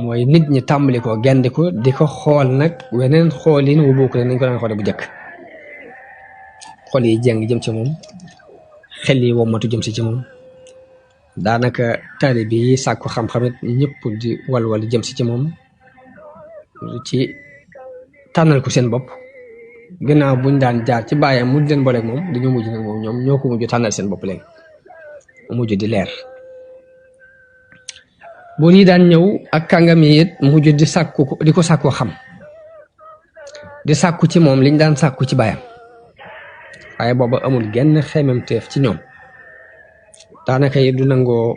mooy nit ñi tàmbali ko gendi ko di ko xool nag weneen xoolin wu bokk nañ ko daan xoole bu njëkk xol yi jeng jëm ci moom xel yi wommatu jëm si ci moom daanaka taalibe yi sàkku xam-xamit ñëpp di walwal jëm si ci moom ci tànnal ko seen bopp gannaaw buñ daan jaar ci bàyyam mu leen booleeg moom dañoo mujj nag moom ñoom ñoo ko mujj tànnal seen bopp léegi mujj di leer buur yi daan ñëw ak kàngam yi it mujj di sàkku di ko sàkku xam di sàkku ci moom liñ daan sàkku ci bàyyam waaye booba amul genn xememteef ci ñoom daanaka yi du nangoo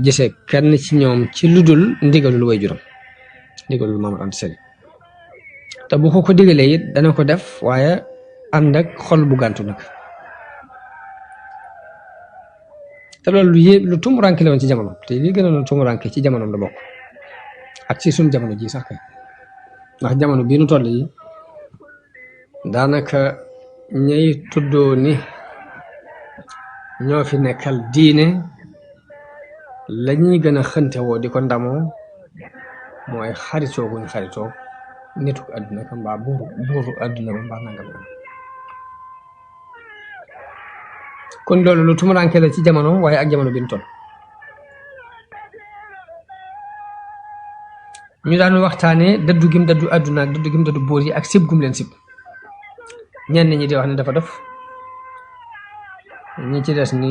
gisee kenn ci ñoom ci ludul ndigalul way juram ndigalul Maam Anta Sali te bu ko digalee it dana ko def waaye ànd ak xol bu gàntu nag te loolu lu tumuranke la woon ci jamono te li gën a tumuranke ci jamonoom la bokk ak ci suñ jamono ji sax kay ndax jamono bii nu toll yi daanaka ñay tuddoo ni ñoo fi nekkal diine la ñuy gën a xënte woo di ko ndamoo mooy xaritoo guñ xaritoo nitu àdduna ka mbaa buuru àdduna ba mbaa nangam kon loolu lu tumuranke la ci jamono waaye ak jamono bi ñu toll ñu daan waxtaane dëddu gim dëddu àdduna ak dëddu gim dëddu buur yi ak sib gum leen sib ñenn ñi di wax ne dafa def ñi ci des ni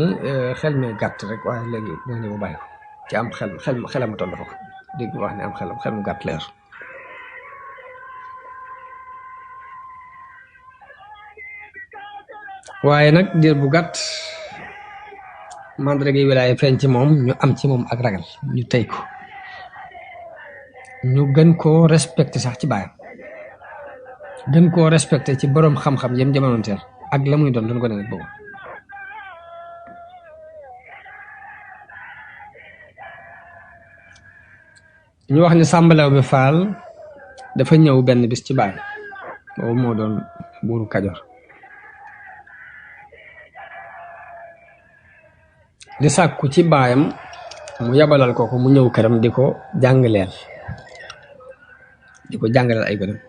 xel mi gàtt rek waaye léegi moo ñëw bàyyi ko ci am xelam toll fa ko dégg wax ne am xel mu gàtt leer waaye nag diir bu gàtt mandarga yi wilaaya feeñ ci moom ñu am ci moom ak ragal ñu tey ko ñu gën koo respecté sax ci baayam gën koo respecté ci boroom xam-xam yem jamonoonteel ak la muy doon ko ne nag boobu ñu wax ni Sàmba Lawbe Fall dafa ñëw benn bis ci baayam boobu moo doon buuru Kajoor di sàkku ci baayam mu yabalal ko mu ñëw këram di ko jàngaleel ay gënam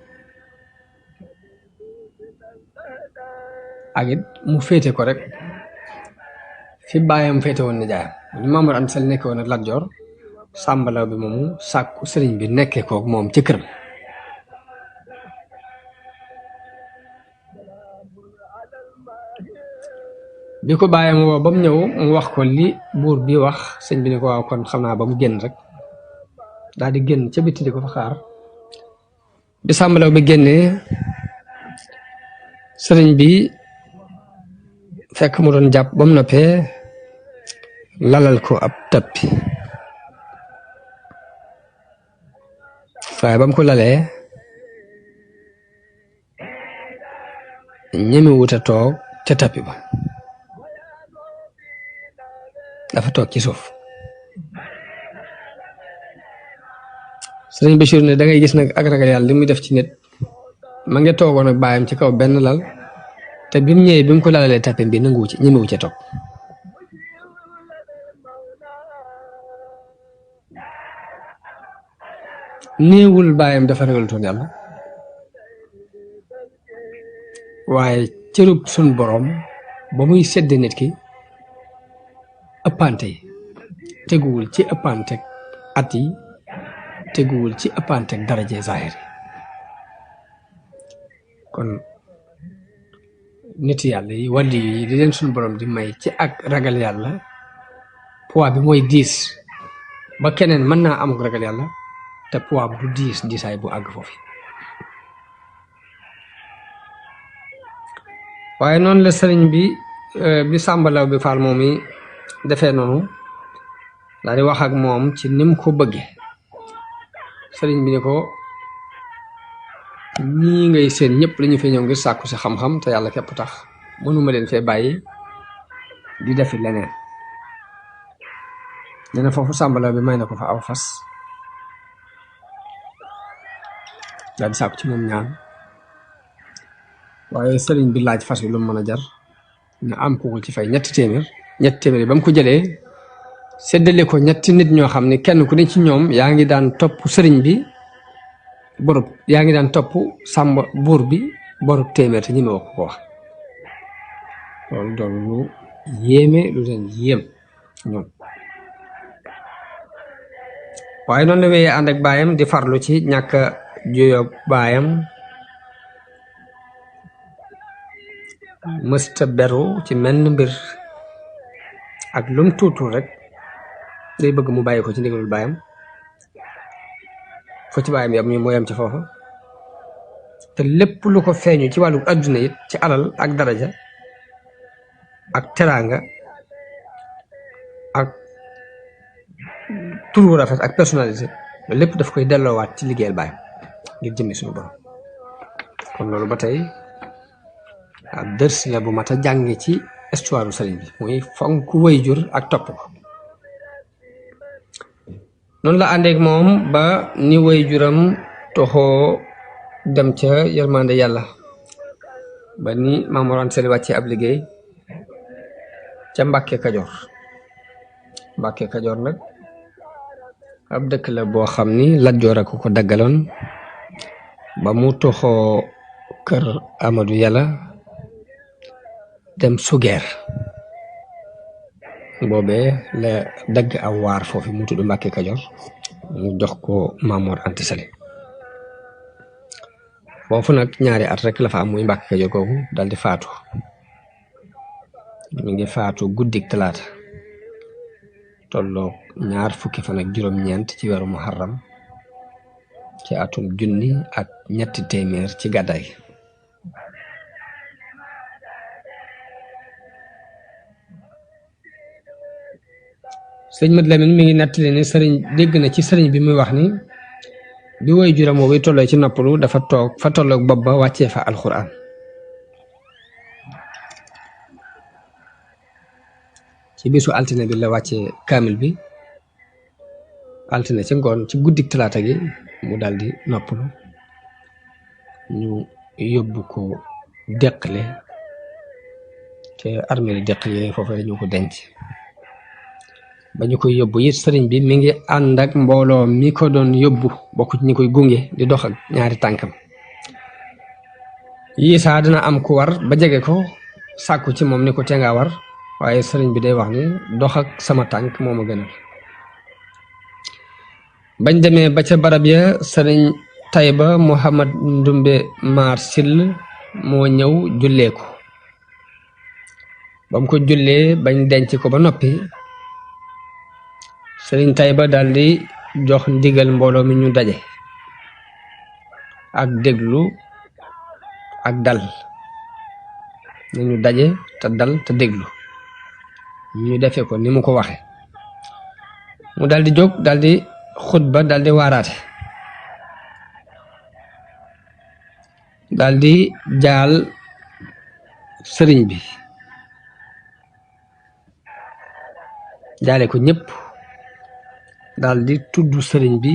ak it mu féete ko rek fi baayam féete woon ni jaayam ñu Maamor Anta Sali nekke woon ak Lat Joor Sàmba Lawbe moomu sàkku sëriñ bi nekkee kook moom ci këram bi ko baayam woo ba mu ñëw mu wax ko li buur bi wax sëñ bi ni ko waaw kon xam naa ba mu génn rek daal di génn ca bitti di ko fa xaar bi Sàmba Lawbe génnee sëriñ bi fekk mu doon jàpp ba mu noppee lalal ko ab tappi waaye ba mu ko lalee ñeme wuta toog ca tappi ba dafa toog ci suuf sëriñ Bachir ne da ngay gis nag ak ragal yàlla li muy def ci nit ma ngi toogoon ak baayam ci kaw benn lal te bi mu ñëwee bi mu ko lalalee tappi bi nanguwu ci ñemewu ca toog néewul baayam dafa ragalutoon yàlla waaye cërub sun boroom ba muy sedd nit ki ëppante yi teguwul ci ëppante at yi teguwul ci ëppante daraje zahir kon nit yàlla yi wàlli yi di leen sun boroom di may ci ak ragal yàlla poids bi mooy diis ba keneen mën naa amuk ragal yàlla te poids bu diisaay bu àgg foofu waaye noonu la sëriñ bi Sàmba Lawbe Fall moom mi defee noonu daal di wax ak moom ci nim ko bëgge sëriñ bi ni ko ñii ngay seen ñëpp lañu fee ñëw ngir sàkku si xam-xam te yàlla képp tax mënuma leen fee bàyyi di defi leneen nee na foofu Sàmba Lawbe may na ko fa aw fas daal di sàkku ci moom ñaan waaye sëriñ bi laaj fas wi lu mu mën a jar nga am ko ci fay ñetti téeméer ba mu ko jëlee séddale ko ñetti nit ñoo xam ne kenn ku ne ci ñoom yaa ngi daan topp sëriñ bi borub yaa ngi daan topp Sàmba buur bi borub téeméer te ñi ma wax ko wax loolu doon lu yéeme lu leen yéem ñoom waaye noonu la wéyee ànd ak baayam di farlu ci ñàkk juyoo baayam mësta beru ci menn mbir ak lum tuutul rek day bëgg mu bàyyi ko ci ndigalul baayam fo ci baayam yam moo yam ci foofa te lépp lu ko feeñu ci wàllu adduna it ci alal ak daraja ak teraanga ak tur wu rafet ak personnalité lépp daf koy delloowaat ci liggéeyal baayam ngir jëmmi suñu borom kon loolu ba tey ab dërs la bu mat a jànge ci histoire sëriñ bi muy fonk waajur ak topp ko noonu la àndeek moom ba ni way juram toxoo dem ca yërmande yàlla ba ni Maam Mor Anta Sali wàcce ab liggéey ca Mbàkke Kajoor. Mbàkke Kajoor nag ab dëkk la boo xam ni Lat Joor a ko daggaloon ba mu toxoo kër Amadou Yàlla dem Sugeer boobee la dagg aw waar foofu mu tudd Mbàkke Kajoor mu jox ko Maam Mor Anta Sali foofu nag ñaari at rek la fa am muy Mbàkke Kajoor kooku dal di faatu mi ngi faatu guddik talaata tolloog 20 fan ak juróom-ñeent ci weeru Muharram ci atum 1300 ci gàddaay. sëñ Mat Lamin mi ngi nettali ne sëriñ dégg na ci sëriñ bi muy wax ni bi woy juram woowu tolloo ci noppalu dafa toog fa tolloog bopp ba wàccee fa alxuraan ci bisu altine bi la wàccee kaamil bi altine ci ngoon ci guddik talaata gi mu daldi noppalu ñu yóbbu ko Deqale te armée li Deqale yooyu foofu la ñu ko denc ba ñu koy yóbbu it sëriñ bi mi ngi ànd ak mbooloo mi ko doon yóbbu bokk ci ñi koy gunge di dox ak ñaari tànkam yii saa dina am ku war ba jege ko sàkku ci moom ni ko te nga war waaye sëriñ bi day wax ni dox ak sama tànk moo ma gënal. bañ demee ba ca barab ya sëriñ Tayba Muhammad Ndumbe Maar Sill moo ñëw jullee ko ba mu ko jullee bañ denc ko ba noppi sëriñ Tayba daldi jox ndigal mbooloo mi ñu daje ak déglu ak dal nañu daje te dal te déglu ñu defee ko ni mu ko waxe mu daldi jóg daldi xutba daldi waaraate daldi jaal sëriñ bi jaale ko ñépp daldi tudd sëriñ bi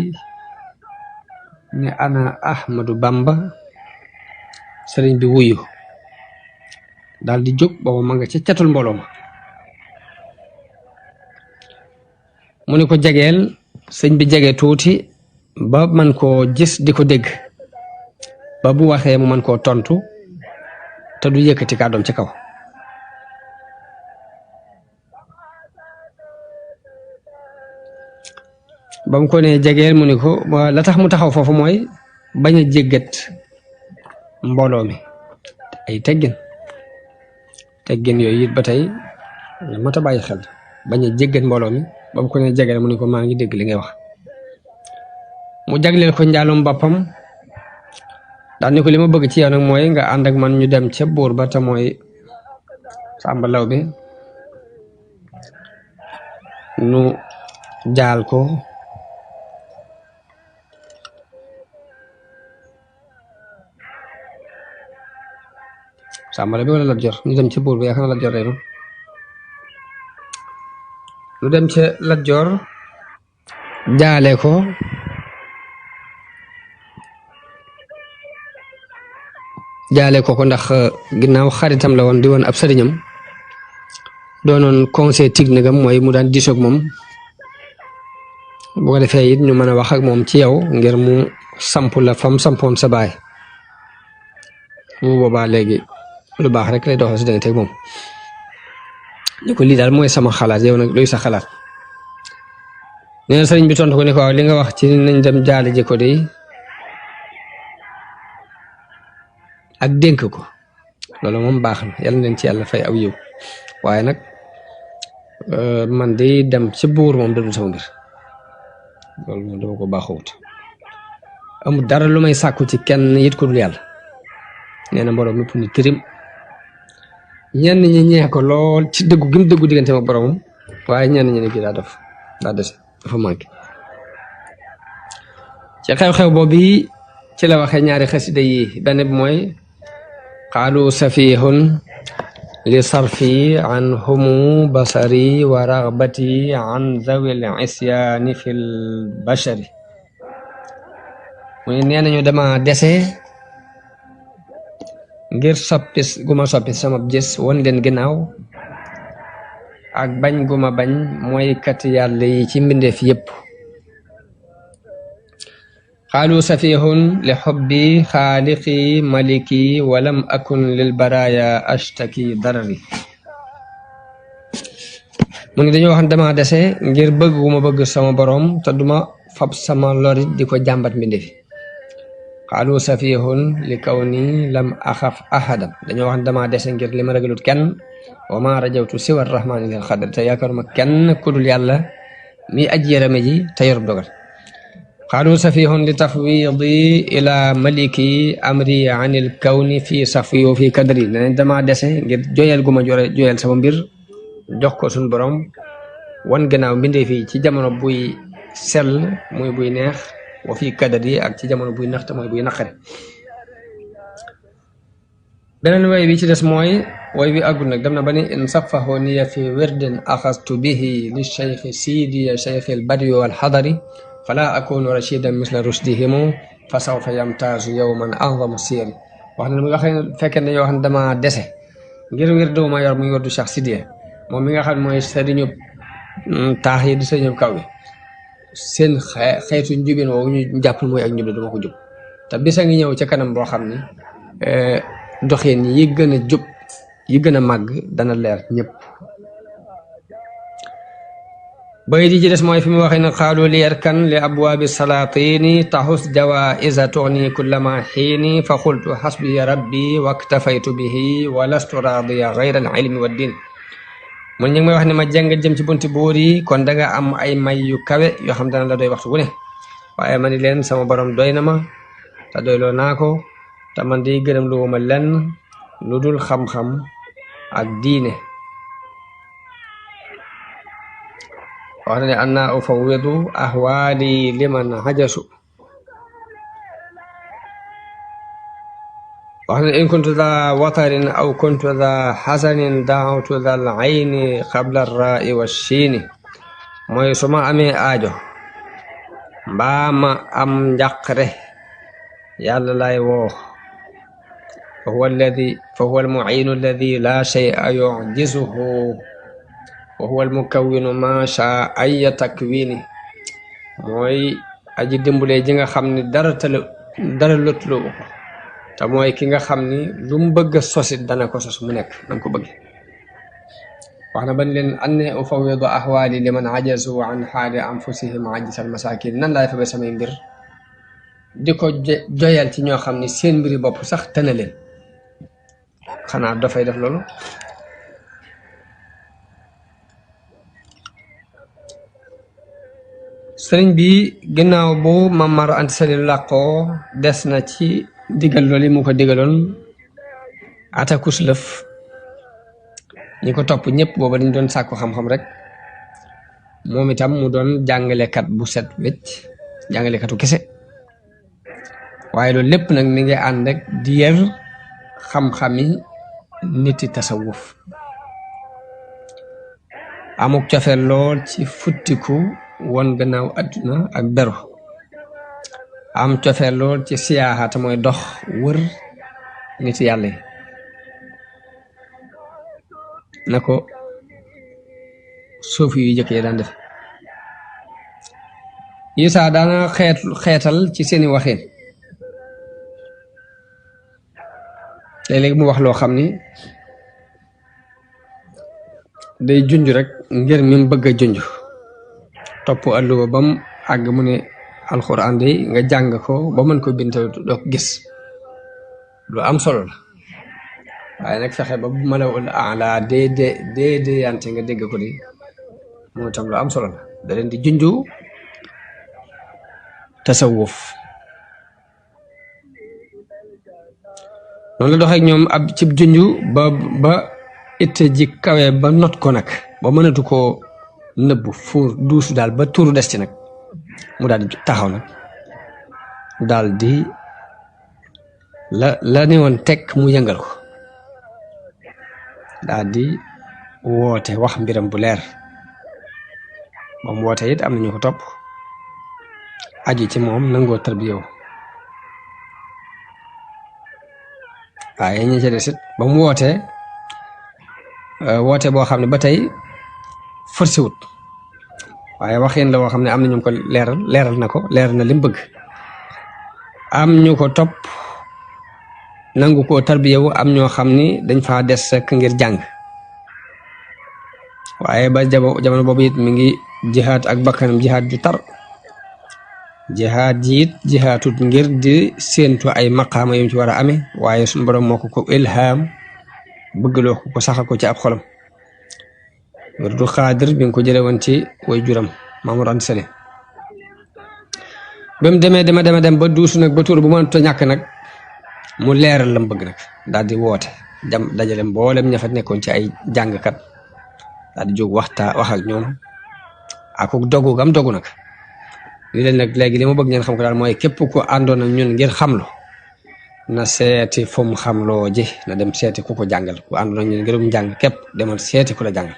ne ana Ahmadu Bamba sëriñ bi wuyu daldi jóg booba ma nga ca catul mbooloo ma mu ni ko jegeel sëñ bi jege tuuti ba man koo gis di ko dégg ba bu waxee mu man koo tontu te du yëkkati kàddoom ci kaw ba mu ko ne jegeel mu ni ko la tax mu taxaw foofu mooy bañ a jéggat mbooloo mi ay teggin yooyu it ba tey mat a bàyyi xel bañ a jéggat mbooloo mi ba mu ko ne jegeel mu ni ko maa ngi dégg li ngay wax mu jagleel ko njaalum boppam daal ni ko li ma bëgg ci yow nag mooy nga ànd ak man ñu dem ca buur ba te mooy Sàmba Lawbe nu jaal ko Sàmba Lawbe wala Lat Joor ñu dem ca buur ba yaakaar na Lat Joor rey nu dem ca Lat Joor jaale ko ndax ginnaaw xaritam la woon di woon ab sëriñam doonoon conseil technique am mooy mu daan diisoog moom bu ko defee it ñu mën a wax ak moom ci yow ngir mu samp la fam sampoon sa baay bu boobaa léegi lu baax rek lay doxal si danga teg moom ñu ko lii daal mooy sama xalaat yow nag luy sa xalaat nee na sëriñ bi tontu ko ne ko waaw li nga wax ci nañ dem jaale ji ko de ak dénk ko loolu moom baax na yàlla leen ci yàlla fay aw yiw waaye nag man de dem ci buur moom dadul sama mbir loolu moom dama ko baaxowut amul dara lu may sàkku ci kenn it ko dul yàlla nee na mbooloo mépp ni tirim ñenn ñi ñee ko lool ci dëggu gi mu dëggu diggante ak boromam waaye ñenn ñi ne kii daa dese dafa manqué ci xew-xew boobu ci la waxee ñaari xasida yi benn bi mooy qaalu safihun li sarfi an humu basari wa ragbati an zawil isyaani fil bashari mu ne nee nañu dama dese ngir soppi guma soppi sama gis won leen ginnaaw ak bañ guma bañ mooy kat yàlla yi ci mbindeef yépp xaalu safihun li xubbi xaaliqi maliki walam akun lil baraya ashtaki darari mu ngi dañoo wax ne dama dese ngir bëgg gu ma bëgg sama borom te duma fab sama lorit di ko jàmbat mbindeefi xaalu safihun li kaw ni lam axaf ahadan dañoo wax ne dama dese ngir li ma ragalut kenn wa ma rajawtu siwa rahmani lil xadar te yaakaaruma kenn kudul yàlla mi aji yërëme ji te yorub dogal xaalu safihun li tafwidi ila maliki amri anil kawni fi safi wa fi kadri ne dama dese ngir joyal gu ma joyal sama mbir jox ko suñ borom wan gannaaw mbindee fii ci jamono buy sell muy buy neex wa fi kadri ak ci jamono buy naxte mooy buy naqare beneen way bi ci des mooy way bi àggul nag dem na ba ni in safahu niya fi wirdin axastu bihi li cheikhi sidiya cheikhi al badi wal xadari fala akunu rashidan misla rusdihimu fa sawfa yamtaazu yawman a'zamu siyari wax na mu waxee fekkee dañoo wax ne dama dese ngir wirdu ma yor muy wirdu Cheikh Sidiya moom mi nga xam ne mooy sëriñu taax yi di sëriñu kaw yi seen xeetu njubin woowu ñu jàpp mooy ak njub dama ko jub te bisa ngi ñëw ca kanam boo xam ni doxin yi gën a jub yi gën a màgg dana leer ñëpp bay di ci des mooy fi mu waxee ne xaalu li yarkan li abwaabi salaatini taxus jawaa'iza tughni kullama xiini fa qultu xasbiya rabbi waktafaytu bihi wa lastu raadiya gayra al ilmi wa din mun ñu ngi may wax ne ma jàng jëm ci bunti buur yi kon danga am ay may yu kawe yoo xam dana la doy waxtu wu ne waaye ma ni leen sama borom doy na ma te doyloo naa ko te man di gërëm lu ma lenn lu dul xam-xam ak diine wax na ne anna ufawwidu ahwaali liman hajasu wax na in kuntu daa watarin aw kuntu daa xasanin daawtu dal ayni qabla rai wa shiini mooy su ma amee aajo mbaa ma am njàqare yàlla lay woo fa huwa almuciinu alladi laa shay'a yucjizuhu wa huwa almukawwinu ma shaa aya takwini mooy aji dimbale ji nga xam ni dara lotlu ko te mooy ki nga xam ni lu mu bëgg a sosit dana ko sos mu nekk nam ko bëgg wax na ban leen anne ufawwidu ahwaali liman ajazu an xaali anfusihim ajisal masakin nan laay fabe samay mbir di ko joyal ci ñoo xam ni seen mbiri bopp sax tëna leen xanaa dafay def loolu sëriñ bi ginnaaw bu Mamar Anta Sali làqoo des na ci digal loolu mu ko digaloon atakus lëf ñi ko topp ñëpp booba dañ doon sàkku xam-xam rek moom itam mu doon jàngalekat bu set wecc jàngalekatu kese waaye loolu lépp nag mi ngi ànd rek di yër xam-xami niti tasawuf amuk cofe lool ci futtiku won gannaaw adduna ak beru am cofe lool ci siyaaxata mooy dox wër nit yàlla yi na ko suuf yu jëkk yi daan def Isaa daana xeetal ci seeni waxin léeg-léeg mu wax loo xam ni day junj rek ngir mi mu bëgg a junj topp alluwa ba mu àgg mu ne alxuraan day nga jàng ko ba mën ko bind doo ko gis lu am solo la waaye nag fexe ba bu malawul ala dee yante nga dégg ko di moo tam lu am solo la da leen di junju tasawuf noonu la doxee ak ñoom ab cib junju ba itte ji kawe ba not ko nag ba mënatu koo nëbbu fuur duusu daal ba tuuru des ci nag mu daal di taxaw nag daal di la ne woon tekk mu yëngal ko daal di woote wax mbiram bu leer ba mu woote it am na ñu ko topp aju ci moom nangoo tarbiyaw waaye ñi ci des it ba mu wootee woote boo xam ne ba tey forcé wut waaye waxin la woo xam ne am na ñu ko leeral na ko leeral na li mu bëgg am ñu ko topp nangu koo tarbiyawu am ñoo xam ni dañ faa des rek ngir jàng waaye ba jamono boobu it mi ngi jihaad ak bakkanam jihaad ju tar jihaad ji it jihaatut ngir di séentu ay maqaama yu ci war a amee waaye suñu borom moo ko ilham bëggloo ko saxal ko ci ab xolam wirdu xaadir bi nga ko jële woon ci way juram Mamour Anta Sali ba mu dem ba duusu nag ba tuur bu mënut a ñàkk nag mu leeral lam bëgg nag daal di woote dajale mboolem ña fa nekkoon ci ay jàngkat daal di jóg wax ak ñoom ak dogu gam dogu nag li leen nag léegi li ma bëgg ngeen xam ko daal mooy képp ku àndoon ak ñun ngir xamlu na seeti fu mu xamloo ji na dem seeti ku ko jàngal ku àndoon ak ñun ngirum jàng képp demal seeti ku la jàngal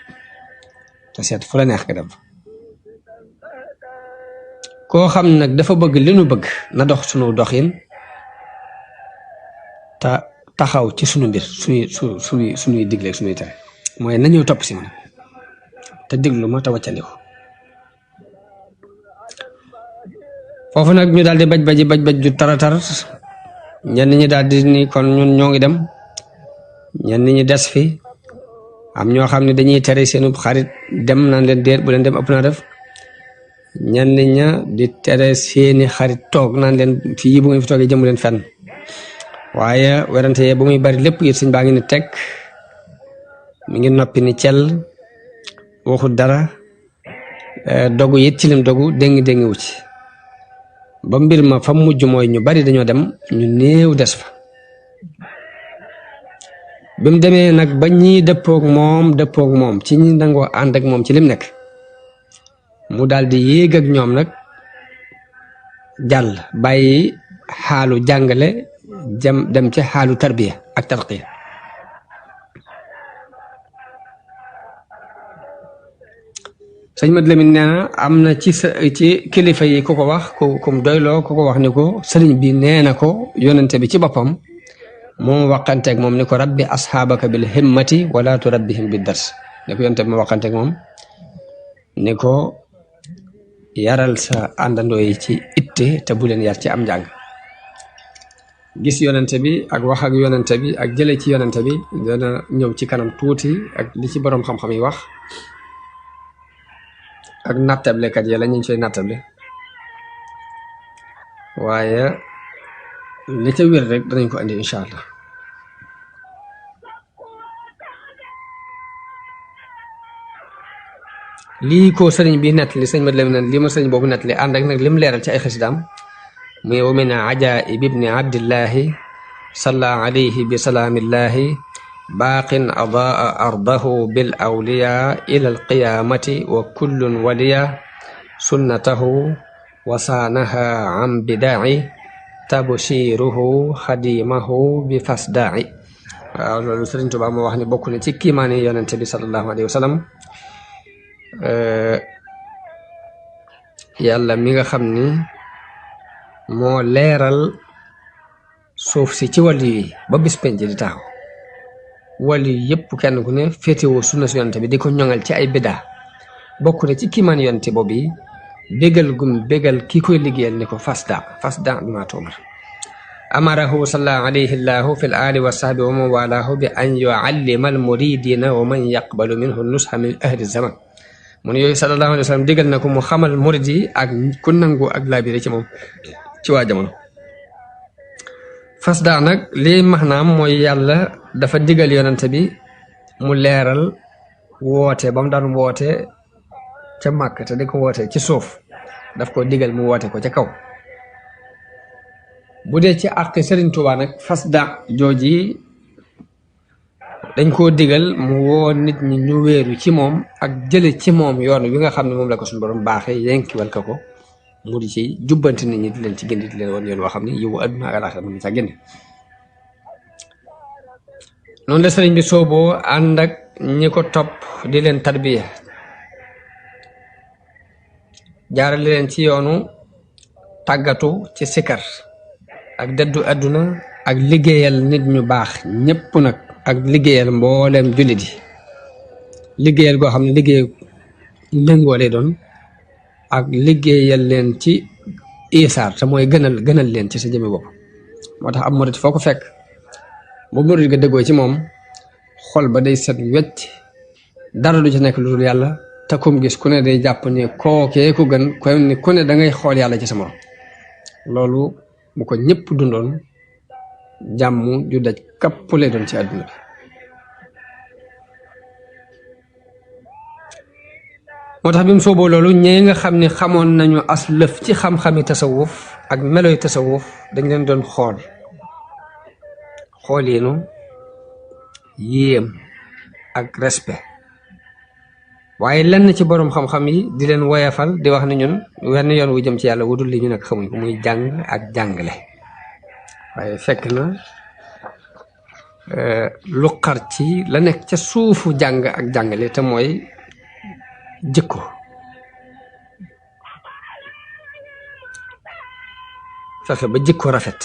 te seeti fu la neex nga dem koo xam nag dafa bëgg li nu bëgg na dox sunu doxin te taxaw ci sunu mbir suñuy digle suñuy tere mooy nañu topp si man te diglu ma te wàccandiko foofu nag ñu daal di baj ju taratar ñenn ñi daal di ni kon ñun ñoo ngi dem ñenn ñi des fi am ñoo xam ne dañuy tere seenu xarit dem naan leen déet bu leen dem ëpp naa def ñenn ña di tere seeni xarit toog naan leen fii bu ngeen fi toogee jëmu leen fenn waaye werante yee bu muy bari lépp it sëñ baa ngi ni teg mi ngi noppi ni cell waxul dara dogu it ci lim dogu déngi wu ci ba mbir ma fa mujj mooy ñu bari dañoo dem ñu néew des fa bi mu demee nag ba ñii dëppoog moom ci ñi nangoo ànd ak moom ci lim nekk mu daal di yéeg ak ñoom nag jàll bàyyi xaalu jàngale dem ci xaalu tarbiya ak tarqiya sëñ Mat Lamin nee na am na ci kilifa yi ku ko wax ku mu doyloo ku ko wax ni ko sëriñ bi nee na ko yonente bi ci boppam moom waqanteeg moom ni ko rabbi asxaabaka bil himmati wala turabbihim bi dars ni ko yonente bi ma waqanteeg moom ni ko yaral sa àndandoo yi ci itte te bu leen yar ci am njàng gis yonente bi ak wax ak yonente bi ak jële ci yonente bi dana ñëw ci kanam tuuti ak li ci boroom xam-xam yi wax ak nattablekat yi la ñu koy nattable waaye li ca wér rek danañ ko andi incha allah lii ko sëriñ bi nettali sëñ Mat Lamin lii ma sëriñ boobu nettali ànd ak nag lim leeral ci ay xasidaam muy wa min ajaib ibni abdillahi salla alayhi bi salaamillahi baaqin adaa ardahu bil awliya ila alqiyamati wa kullun waliya sunnatahu wasaanaha an bidaai tabshiruhu xadimahu bi fasdaai waaw loolu Sëriñ Tuubaa moo wax ne bokk na ci kiimaani yonente bi sallallahu alayhi wa sallam yàlla mi nga xam ni moo leeral suuf si ci wàllu yi ba bis penc di taxaw wàllu yi yëpp kenn ku ne féetewoo sunna si yonente bi di ko ñoŋal ci ay bidaa bokk na ci kiimaan yonente boobu yi bégal ki koy liggéeyal ni ko fasda bi maa tuumar amarahu salla alayhi llahu fi l ali wa sahbi wa man walaahu bi an yuallima al muridina wa man yaqbalu minhu nusha min ahli zaman mun yooyu sallallahu alayhi wa sallam digal na ko mu xamal murid yi ak ku nangu ak laabire ci moom ci waa jamono fasda nag lii maanaam mooy yàlla dafa digal yonente bi mu leeral woote ba mu daan woote ca màkk te di ko woote ci suuf daf ko digal mu woote ko ca kaw bu dee ci àq Sëriñ Tuubaa nag fasda jooji dañ koo digal mu woo nit ñi ñu wéeru ci moom ak jële ci moom yoon wi nga xam ne moom la ko suñu borom baaxee yenkiwal ko mu di ci jubbanti nit ñi di leen ci gindi di leen woon yoon woo xam ne yow adduna ak alaaxira mën na ca génne noonu la sëriñ bi sooboo ànd ak ñi ko topp di leen tarbiya jaarale leen ci yoonu tàggatu ci sikar ak dëddu àdduna ak liggéeyal nit ñu baax ñépp nag ak liggéeyal mbooleem jullit yi liggéeyal goo xam ne liggéey lëngoo lay doon ak liggéeyal leen ci isaar te mooy gënal leen ci sa jëmmi bopp moo tax ab murit foo ko fekk bu murit ga dëggoo ci moom xol ba day set wecc dara du ci nekk lu dul yàlla te kum gis ku ne day jàpp ne kookee ku gën ku ne da ngay xool yàlla ci sa morom loolu bu ko ñëpp dundoon jàmm ju daj kapp lay doon ci àdduna bi moo tax bi mu sooboo loolu ñee nga xam ne xamoon nañu as lëf ci xam-xami tasawuf ak meloy tasawuf dañ leen doon xooliinu yéem ak respect waaye lenn ci boroom xam-xam yi di leen woyafal di wax ne ñun wenn yoon wu jëm ci yàlla wudul li ñu nekk xamuñ ko muy jàng ak jàngale waaye fekk na lu xar ci la nekk ca suufu jàng ak jàngale te mooy jikko fexe ba jikko rafet